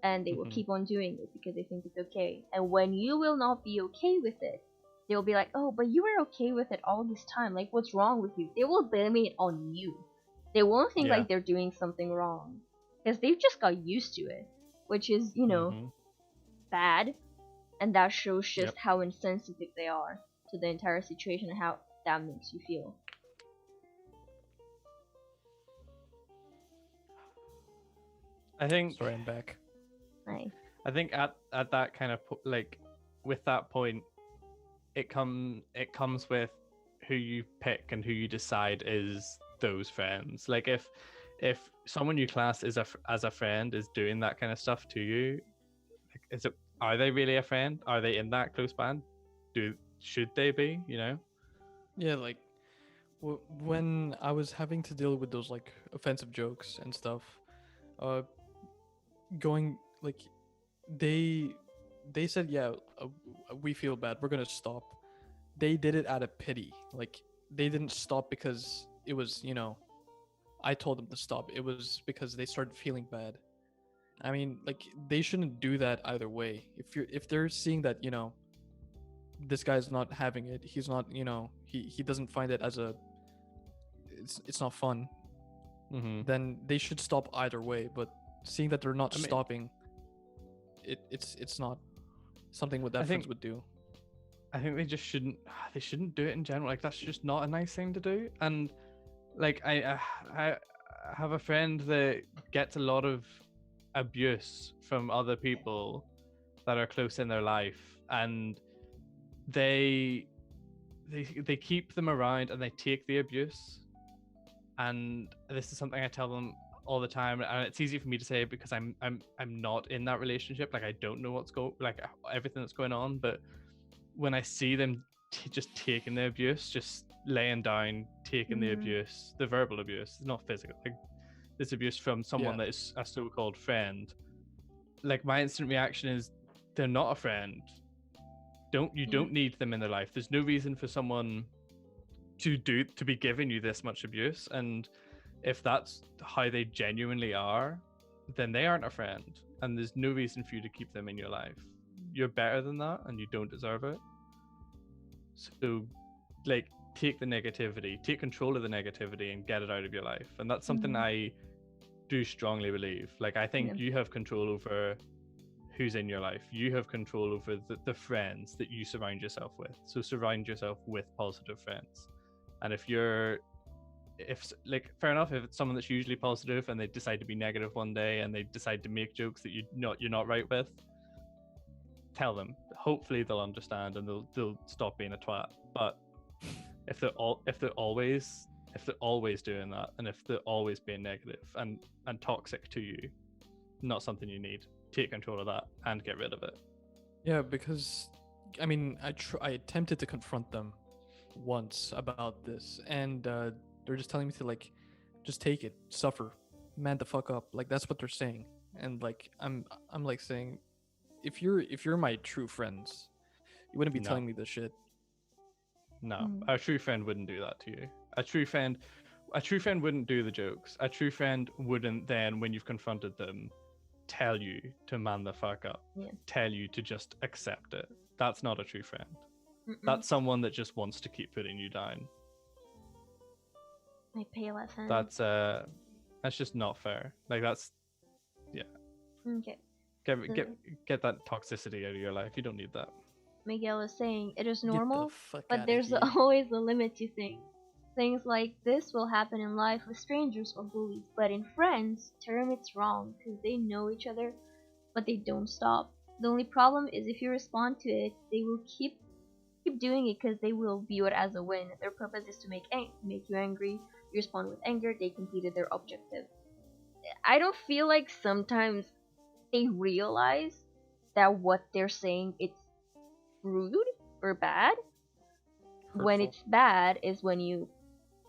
and they will keep on doing it because they think it's okay. And when you will not be okay with it, they'll be like, oh, but you were okay with it all this time, like what's wrong with you? They will blame it on you. They won't think like they're doing something wrong because they've just got used to it, which is, bad, and that shows just how insensitive they are to the entire situation and how that makes you feel. I think. Sorry, I'm back. Nice. I think at that kind of like with that point, it comes with who you pick and who you decide is those friends. Like if someone you class as a friend is doing that kind of stuff to you, like, are they really a friend? Are they in that close band? Should they be? Yeah, like when I was having to deal with those like offensive jokes and stuff, going like they said, we feel bad, we're gonna stop. They did it out of pity. Like they didn't stop because it was, I told them to stop. It was because they started feeling bad. I mean, like they shouldn't do that either way. If they're seeing that, this guy's not having it, he's not, he doesn't find it as it's not fun, then they should stop either way. But seeing that they're not stopping, it's not something what that friends would do. I think they just shouldn't. They shouldn't do it in general. Like that's just not a nice thing to do. And like I have a friend that gets a lot of abuse from other people that are close in their life, and they they keep them around and they take the abuse. And this is something I tell them all the time, and it's easy for me to say because I'm not in that relationship. Like I don't know everything that's going on, but when I see them just taking the abuse, just laying down, taking the abuse, the verbal abuse, not physical, like this abuse from someone that is a so-called friend, like my instant reaction is they're not a friend. Don't need them in their life. There's no reason for someone to be giving you this much abuse, and if that's how they genuinely are, then they aren't a friend, and there's no reason for you to keep them in your life. You're better than that, and you don't deserve it. So like take the negativity, take control of the negativity and get it out of your life. And that's something I do strongly believe. Like I think you have control over who's in your life. You have control over the friends that you surround yourself with. So surround yourself with positive friends. And if fair enough, if it's someone that's usually positive and they decide to be negative one day and they decide to make jokes that you're not right with, tell them. Hopefully they'll understand and they'll stop being a twat. But if they're always doing that, and if they're always being negative and toxic to you, not something you need. Take control of that and get rid of it. Yeah, because I mean, I attempted to confront them once about this, and they're just telling me to like just take it, suffer, man the fuck up. Like that's what they're saying. And like I'm like saying, if you're my true friends, you wouldn't be telling me this shit. No, a true friend wouldn't do that to you. A true friend wouldn't do the jokes. A true friend wouldn't then, when you've confronted them, tell you to man the fuck up. Tell you to just accept it. That's not a true friend. That's someone that just wants to keep putting you down. My pay lesson. That's just not fair. Like that's Okay. Get that toxicity out of your life. You don't need that. Miguel is saying it is normal, but but there's always a limit to things. Things like this will happen in life with strangers or bullies, but in friends, term it's wrong because they know each other, but they don't stop. The only problem is if you respond to it, they will keep doing it because they will view it as a win. Their purpose is to make you angry. You respond with anger, they completed their objective. I don't feel like sometimes they realize that what they're saying it's rude or bad. Hurtful. When it's bad is when you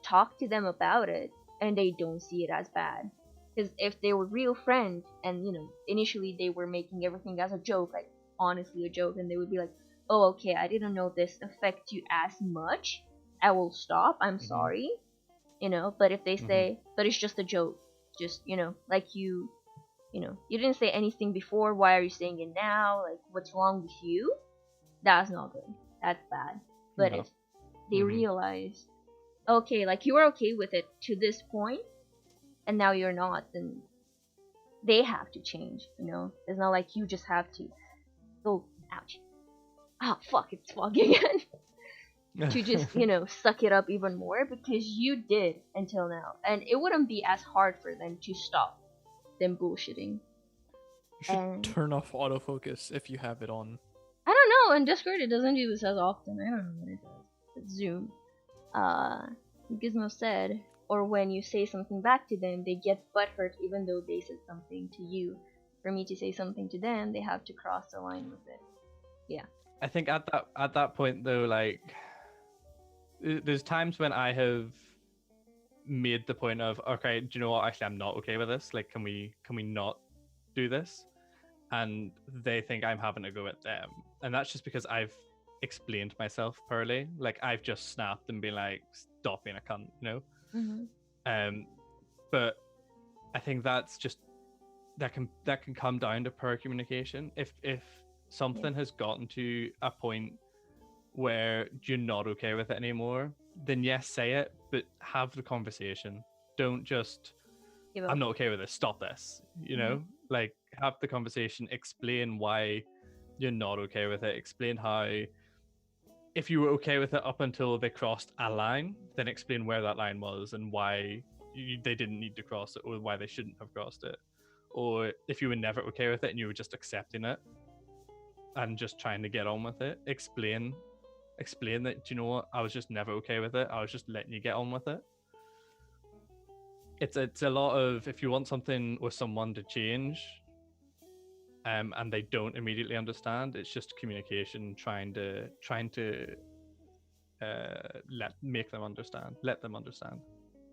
talk to them about it and they don't see it as bad. Because if they were real friends and initially they were making everything as a joke, like honestly a joke, and they would be like, oh okay, I didn't know this affects you as much, I will stop, I'm sorry, but if they say, but it's just a joke, just like you didn't say anything before, why are you saying it now, like what's wrong with you, that's not good, that's bad. But if they realize, okay, like you were okay with it to this point and now you're not, then they have to change. It's not like you just have to go, ouch, fuck, it's foggy again, to just suck it up even more, because you did until now, and it wouldn't be as hard for them to stop them bullshitting. You should turn off autofocus if you have it on. I don't know, in Discord it doesn't do this as often. I don't know what it does. But Zoom. Gizmo said, or when you say something back to them, they get butthurt even though they said something to you. For me to say something to them, they have to cross the line with it. Yeah. I think at that point though, like there's times when I have made the point of, okay, do you know what, actually I'm not okay with this, like can we not do this? And they think I'm having to go at them, and that's just because I've explained myself poorly. Like I've just snapped and been like, stop being a cunt, but I think that's just that can come down to poor communication. If something has gotten to a point where you're not okay with it anymore, then yes, say it, but have the conversation. Don't just, I'm not okay with this, stop this, like have the conversation, explain why you're not okay with it, explain how if you were okay with it up until they crossed a line, then explain where that line was and why they didn't need to cross it, or why they shouldn't have crossed it. Or if you were never okay with it and you were just accepting it and just trying to get on with it, explain that, do you know what, I was just never okay with it, I was just letting you get on with it. It's a lot of, if you want something with someone to change, and they don't immediately understand, it's just communication, trying to let them understand,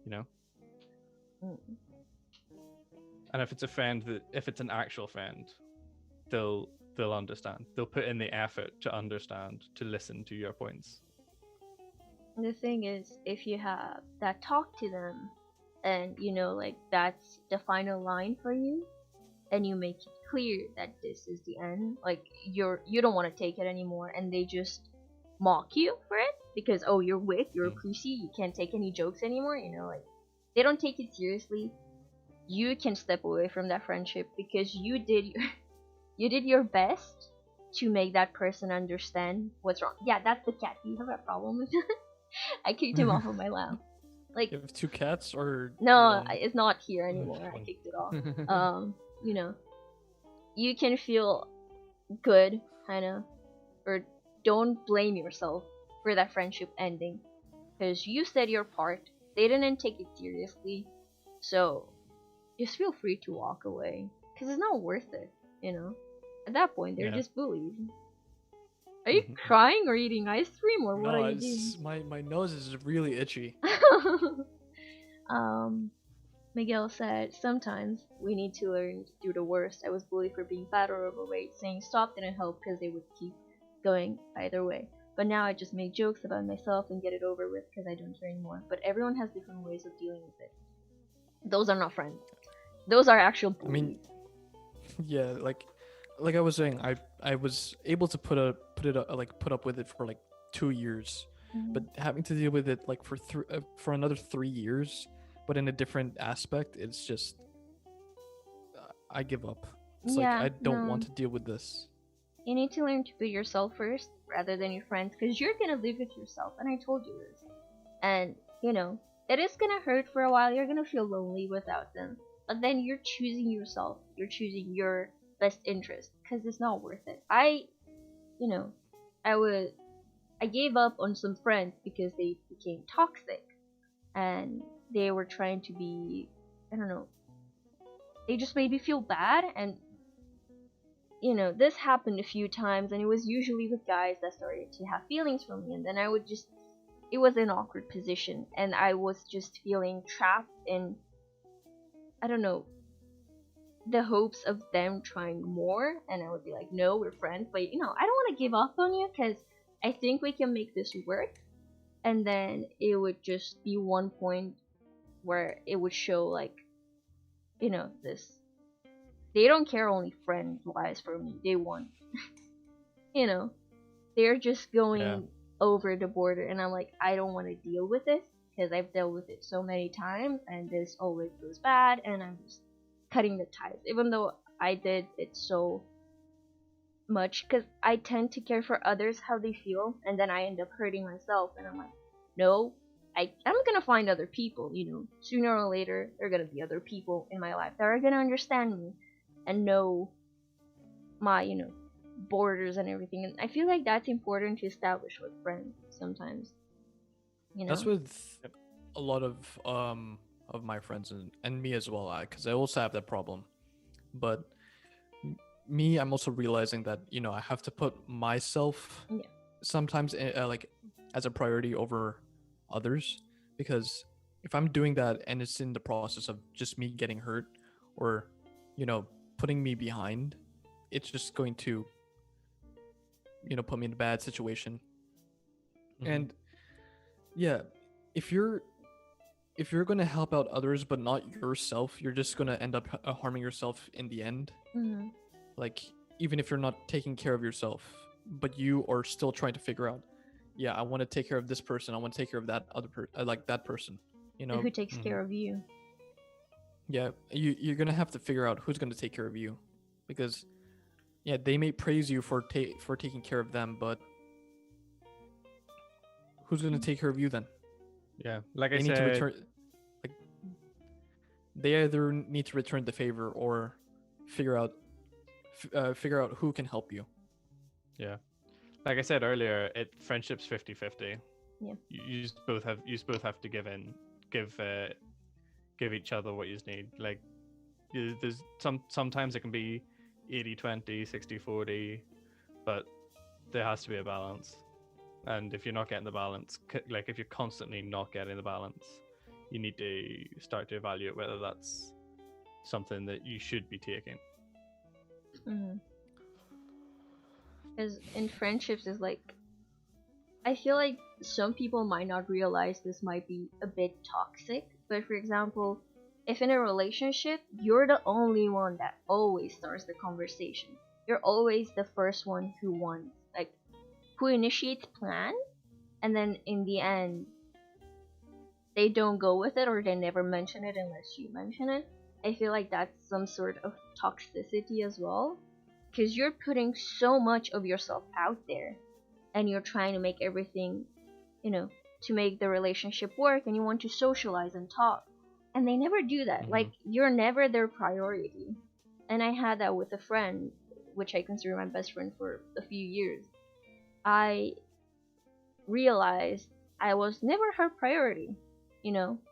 you know. And if it's a friend, if it's an actual friend, they'll understand, they'll put in the effort to understand, to listen to your points. The thing is, if you have that talk to them, and you know, like, that's the final line for you, and you make it clear that this is the end, like, you don't want to take it anymore, and they just mock you for it because, oh, you're weak, you're a pussy, you can't take any jokes anymore, you know, like, they don't take it seriously, you can step away from that friendship because you did your best to make that person understand what's wrong. Yeah, that's the cat. Do you have a problem with it? I kicked him off of my lap. Like, you have 2 cats, or no, it's not here anymore. I kicked it off. You know, you can feel good, kind of, or don't blame yourself for that friendship ending, because you said your part. They didn't take it seriously, so just feel free to walk away, because it's not worth it. You know, at that point, they're just bullies. Are you crying or eating ice cream, or what are you doing? My nose is really itchy. Miguel said, sometimes we need to learn to do the worst. I was bullied for being fat or overweight. Saying stop didn't help because they would keep going either way. But now I just make jokes about myself and get it over with because I don't care anymore. But everyone has different ways of dealing with it. Those are not friends. Those are actual bullies. I mean, yeah, like I was saying, I was able to put up with it for like 2 years, but having to deal with it like for another 3 years, but in a different aspect, it's just I give up. It's like, I don't want to deal with this. You need to learn to put yourself first rather than your friends, because you're gonna live with yourself, and I told you this. And you know, it is gonna hurt for a while. You're gonna feel lonely without them, but then you're choosing yourself. You're choosing your best interest, because it's not worth it. I gave up on some friends because they became toxic, and they were trying to be, I don't know, they just made me feel bad. And you know, this happened a few times, and it was usually with guys that started to have feelings for me, and then it was an awkward position, and I was just feeling trapped in, I don't know, the hopes of them trying more, and I would be like, no, we're friends, but you know, I don't want to give up on you because I think we can make this work. And then it would just be one point where it would show, like, you know, this, they don't care only friend wise for me, they want you know, they're just going over the border, and I'm like, I don't want to deal with this because I've dealt with it so many times, and this always goes bad, and I'm just cutting the ties, even though I did it so much, because I tend to care for others, how they feel, and then I end up hurting myself, and I'm like, no, I'm gonna find other people, you know, sooner or later, there are gonna be other people in my life that are gonna understand me and know my, you know, borders and everything, and I feel like that's important to establish with friends sometimes, you know. That's with a lot of my friends and me as well, because I also have that problem. But me, I'm also realizing that, you know, I have to put myself sometimes like as a priority over others, because if I'm doing that and it's in the process of just me getting hurt, or, you know, putting me behind, it's just going to, you know, put me in a bad situation. And yeah, if you're going to help out others but not yourself, you're just going to end up harming yourself in the end. Like, even if you're not taking care of yourself, but you are still trying to figure out, yeah, I want to take care of this person, I want to take care of that other person, like that person, you know, who takes care of you. Yeah, you're going to have to figure out who's going to take care of you, because yeah, they may praise you for taking care of them, but who's gonna take care of you then? Yeah, like I They need to said, return. Like, they either need to return the favor or figure out who can help you. yeah, like I said earlier, friendship's 50-50. Yeah. You just both have to give each other what you need. Like, there's sometimes it can be 80-20, 60-40, but there has to be a balance. And if you're not getting the balance, like if you're constantly not getting the balance, you need to start to evaluate whether that's something that you should be taking. Because in friendships is like, I feel like some people might not realize this might be a bit toxic, but for example, if in a relationship, you're the only one that always starts the conversation. You're always the first one who wants, like, who initiates plan, and then in the end, they don't go with it or they never mention it unless you mention it. I feel like that's some sort of toxicity as well, because you're putting so much of yourself out there, and you're trying to make everything, to make the relationship work, and you want to socialize and talk, and they never do that. Like, you're never their priority. And I had that with a friend, which I consider my best friend for a few years. I realized I was never her priority,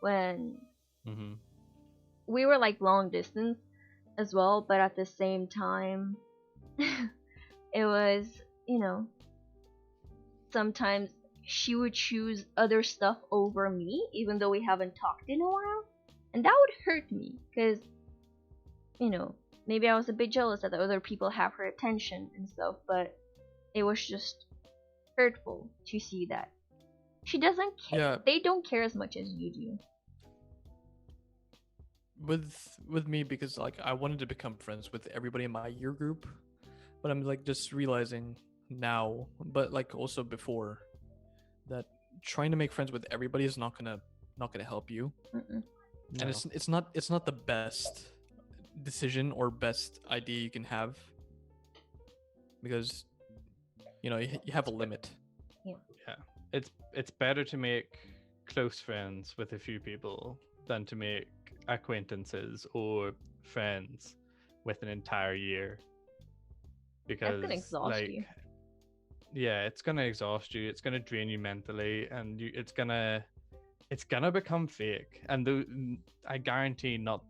when we were like long distance as well, but at the same time, it was, sometimes she would choose other stuff over me, even though we haven't talked in a while. And that would hurt me, because, maybe I was a bit jealous that the other people have her attention and stuff, but it was just hurtful to see that. She doesn't care. Yeah. They don't care as much as you do. With me, because like I wanted to become friends with everybody in my year group, but I'm like just realizing now, but like also before, that trying to make friends with everybody is not gonna help you. And it's not the best decision or best idea you can have, because you have a limit. Yeah. It's better to make close friends with a few people than to make acquaintances or friends with an entire year, because That's gonna exhaust you. Yeah, it's gonna exhaust you, it's gonna drain you mentally, and it's gonna become fake. And I guarantee not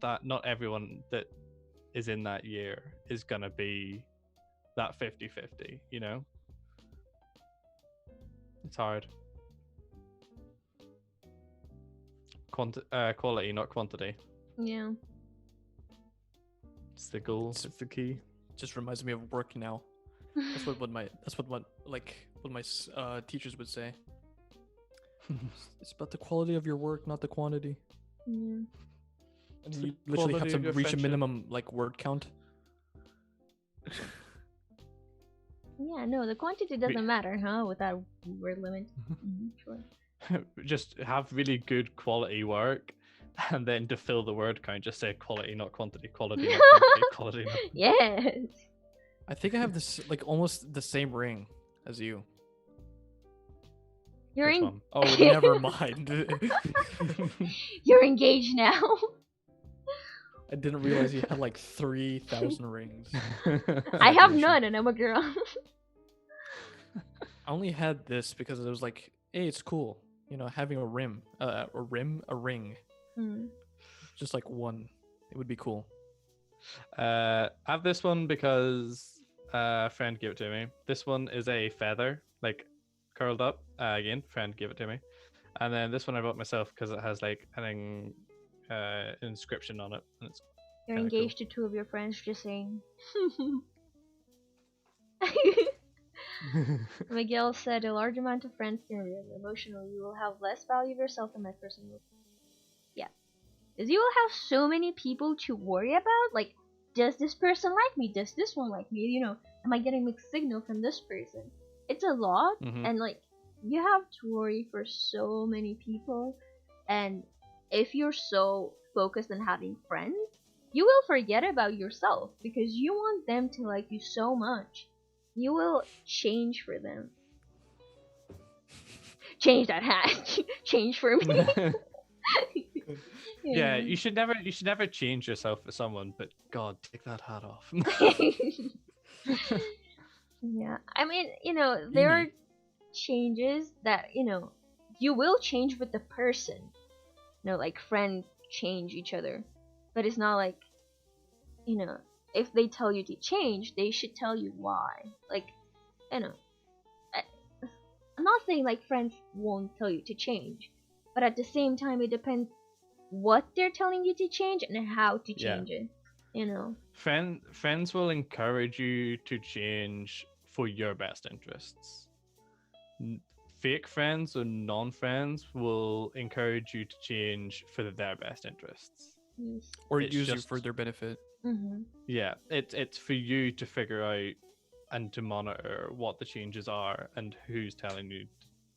everyone that is in that year is gonna be that 50-50. It's hard. Quality, not quantity. Yeah. It's the goal. It's the key. Just reminds me of work now. That's what my teachers would say. It's about the quality of your work, not the quantity. Yeah. And you literally have to reach a minimum word count. Yeah, no, the quantity doesn't matter, huh? With that word limit. Sure. Just have really good quality work, and then to fill the word count, just say quality, not quantity. Quality, not quantity. Quality, not quantity. Yes. I think I have this almost the same ring as you. You're Which in. one? Oh, never mind. You're engaged now. I didn't realize you had 3,000 rings. I have none, and I'm a girl. I only had this because it was like, hey, it's cool, having a ring. Just one, it would be cool. I have this one because a friend gave it to me. This one is a feather, curled up. Again, friend gave it to me. And then this one I bought myself because it has an inscription on it, and it's You're engaged to two of your friends, just saying. Miguel said, a large amount of friends can ruin you emotionally. You will have less value of yourself than that person will. Yeah. Because you will have so many people to worry about. Does this person like me? Does this one like me? Am I getting mixed signal from this person? It's a lot, and you have to worry for so many people. And if you're so focused on having friends, you will forget about yourself because you want them to like you so much. You will change for them. change that hat. Change for me. Yeah, you should never change yourself for someone, but God, take that hat off. Yeah, I mean, there are changes that you will change with the person. Like friends change each other, but it's not like if they tell you to change, they should tell you why. Like, I- I'm not saying like friends won't tell you to change, but at the same time, it depends what they're telling you to change and how to change it. Friends will encourage you to change for your best interests. Fake friends or non-friends will encourage you to change for their best interests. Yes. Or It's use you just- for their benefit. Yeah, it's for you to figure out and to monitor what the changes are and who's telling you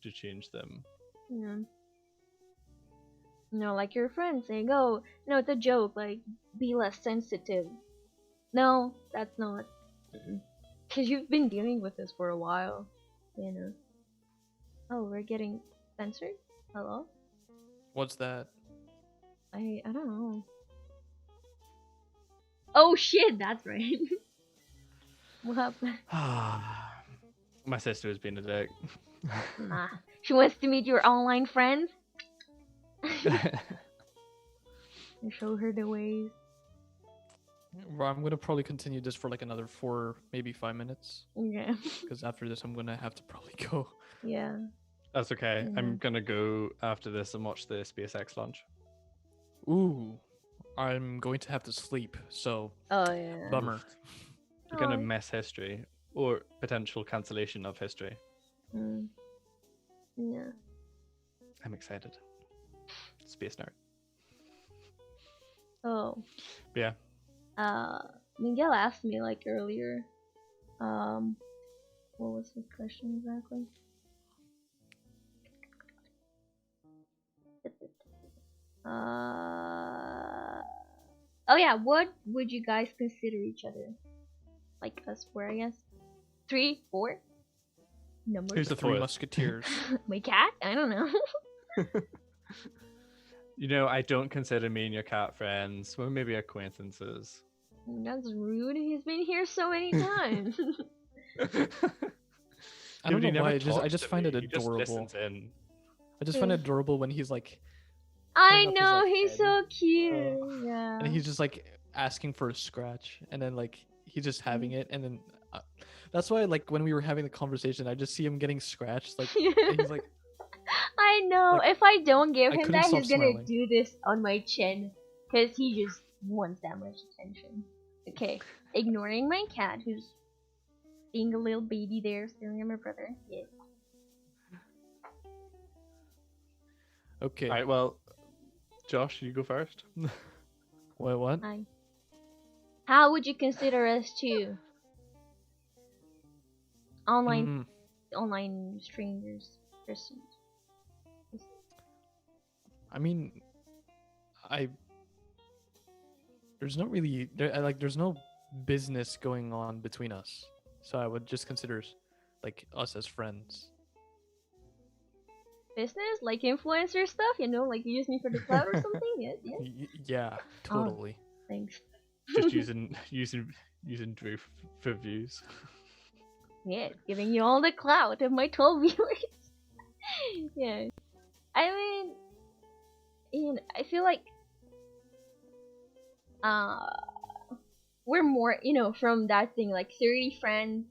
to change them. Yeah. Like your friends saying, "Oh, it's a joke. Like, be less sensitive." No, that's not. Because you've been dealing with this for a while. Oh, we're getting censored. Hello. What's that? I don't know. Oh shit, that's right. What happened? My sister has been a dick. She wants to meet your online friends. And show her the ways. Well, I'm gonna probably continue this for like another 4, maybe 5 minutes. Yeah. Because after this, I'm gonna have to probably go. Yeah. That's okay. Yeah. I'm gonna go after this and watch the SpaceX launch. Ooh, I'm going to have to sleep. So Oh yeah. bummer. You're gonna Oh. miss history or potential cancellation of history. Yeah. I'm excited. Space nerd. Oh. But yeah. Miguel asked me like earlier. What was his question exactly? Oh yeah, what would you guys consider each other? Like us four, I guess. 3, 4? Numbers. Here's the Three fourth. Musketeers. My cat? I don't know. I don't consider me and your cat friends. We're maybe acquaintances. That's rude. He's been here so many times. I don't He know why. never I just talks to find it me, he just adorable. listens in. I just find it adorable when he's like, I up his, know, like, he's head. so cute. Yeah. and he's just like asking for a scratch, and then like he's just having it, and then that's why like when we were having the conversation, I just see him getting scratched, like, and he's like, I know. like, if I don't give I him couldn't that, stop he's gonna smiling. do this on my chin. Because he just wants that much attention. Okay. Ignoring my cat, who's being a little baby there, staring at my brother. Yeah. okay, Alright, well, Josh, you go first. what? Hi. How would you consider us two? Online strangers, persons. I mean, there's not really there's no business going on between us, so I would just consider like us as friends. Business, like influencer stuff, like you use me for the cloud or something. Yeah. Yeah, totally. Thanks. Just using Drew for views. Yeah, giving you all the clout of my 12 viewers. Yeah. I mean, I feel like we're more, from that thing, like 30 friends,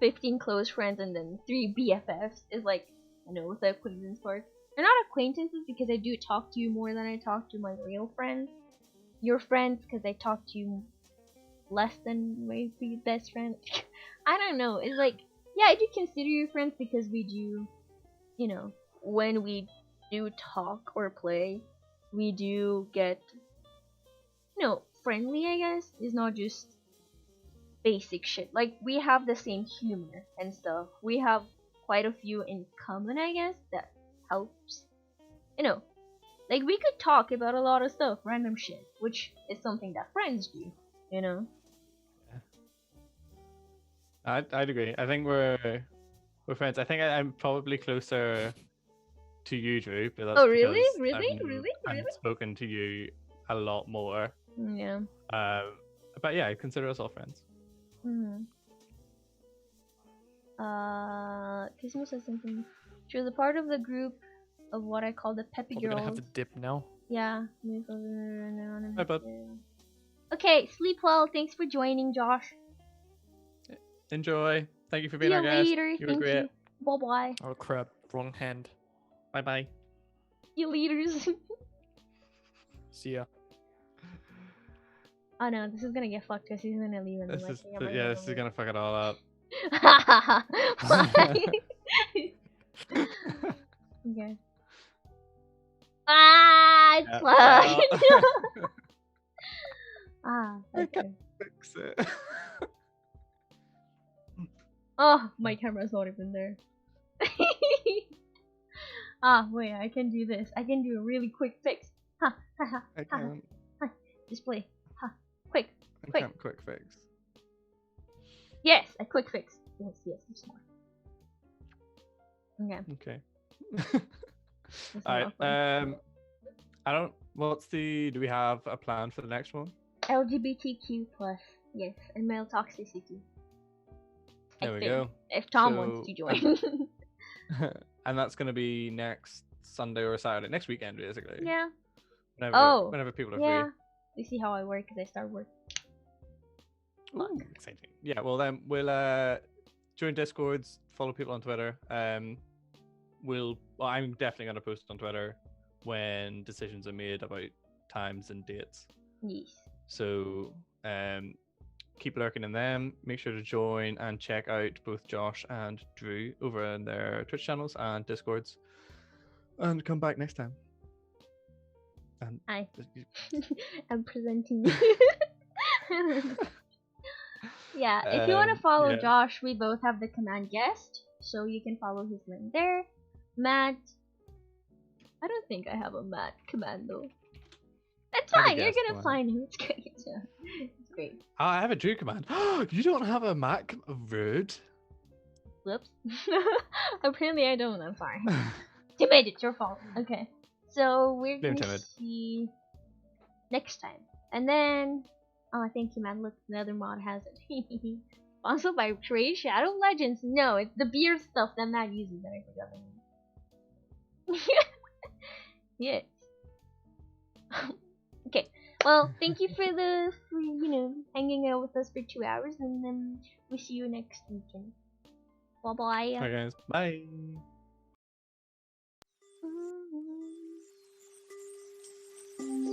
15 close friends, and then 3 BFFs is like, with the acquaintance part. They're not acquaintances because I do talk to you more than I talk to my real friends. You're friends because I talk to you less than my best friend. I don't know. It's like, yeah, I do consider you friends because we do, when we do talk or play, we do get, friendly, I guess. It's not just basic shit. Like, we have the same humor and stuff. We have quite a few in common, I guess, that helps. Like, we could talk about a lot of stuff, random shit, which is something that friends do, I'd agree. I think we're we're friends. I think I'm probably closer to you, Drew, but that's Oh, really? because Really? I've spoken to you a lot more. Yeah. But yeah, I consider us all friends. Mm-hmm. Kismo says something. She was a part of the group of what I call the Peppy Probably Girls. gonna have to dip now. Yeah. Bye, bud. Okay, sleep well. Thanks for joining, Josh. Enjoy. Thank you for See being you our guest. later. You were Thank great. you. Bye bye. Oh crap! Wrong hand. Bye bye. You leaders. See ya. Oh no, this is gonna get fucked because he's gonna leave and This like, is this is gonna fuck it all up. Why? Okay. Ah, it's Yeah, fine. well, Ah, I okay. can't fix it. Oh, my camera's not even there. Ah, wait, I can do this. I can do a really quick fix. Ha, ha, ha, I ha, can't. ha. Display. Ha, quick. I Quick. can't quick fix. Yes, a quick fix. Yes, I'm smart. Okay. Okay. That's All not right. awkward. I don't. Do we have a plan for the next one? LGBTQ+. Yes, and male toxicity. There we go. If Tom wants to join. And that's gonna be next Sunday or Saturday, next weekend, basically. Yeah. Whenever, whenever people are Yeah. free. We see how I work because I start work. Ooh, exciting. Yeah. Well, then we'll join Discords, follow people on Twitter. I'm definitely gonna post on Twitter when decisions are made about times and dates. Yes. So keep lurking in them. Make sure to join and check out both Josh and Drew over in their Twitch channels and Discords. And come back next time. And Hi. I'm presenting. Yeah, if you want to follow yeah. Josh, we both have the command guest, so you can follow his link there. Matt, I don't think I have a Matt command though. That's I have a fine. You're guest gonna command. find him. It's great. Yeah. It's great. Oh, I have a Drew command. You don't have a Mac? Rude. Whoops. Apparently I don't. I'm sorry. Timid, it's your fault. Okay. So we're Blame gonna Timid. see next time. And then oh, thank you, man. Look, the other mod has it. Sponsored by Trade Shadow Legends. No, it's the beer stuff that Matt uses that I forgot the name. Yes. Okay. Well, thank you for hanging out with us for 2 hours, and then we see you next weekend. Bye bye. Bye guys. Bye.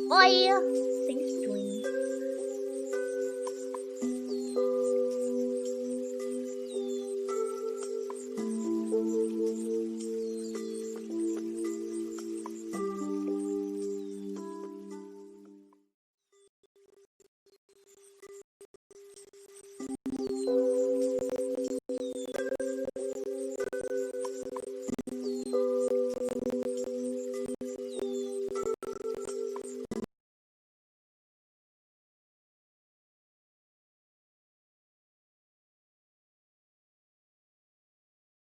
Bye. Thanks for joining.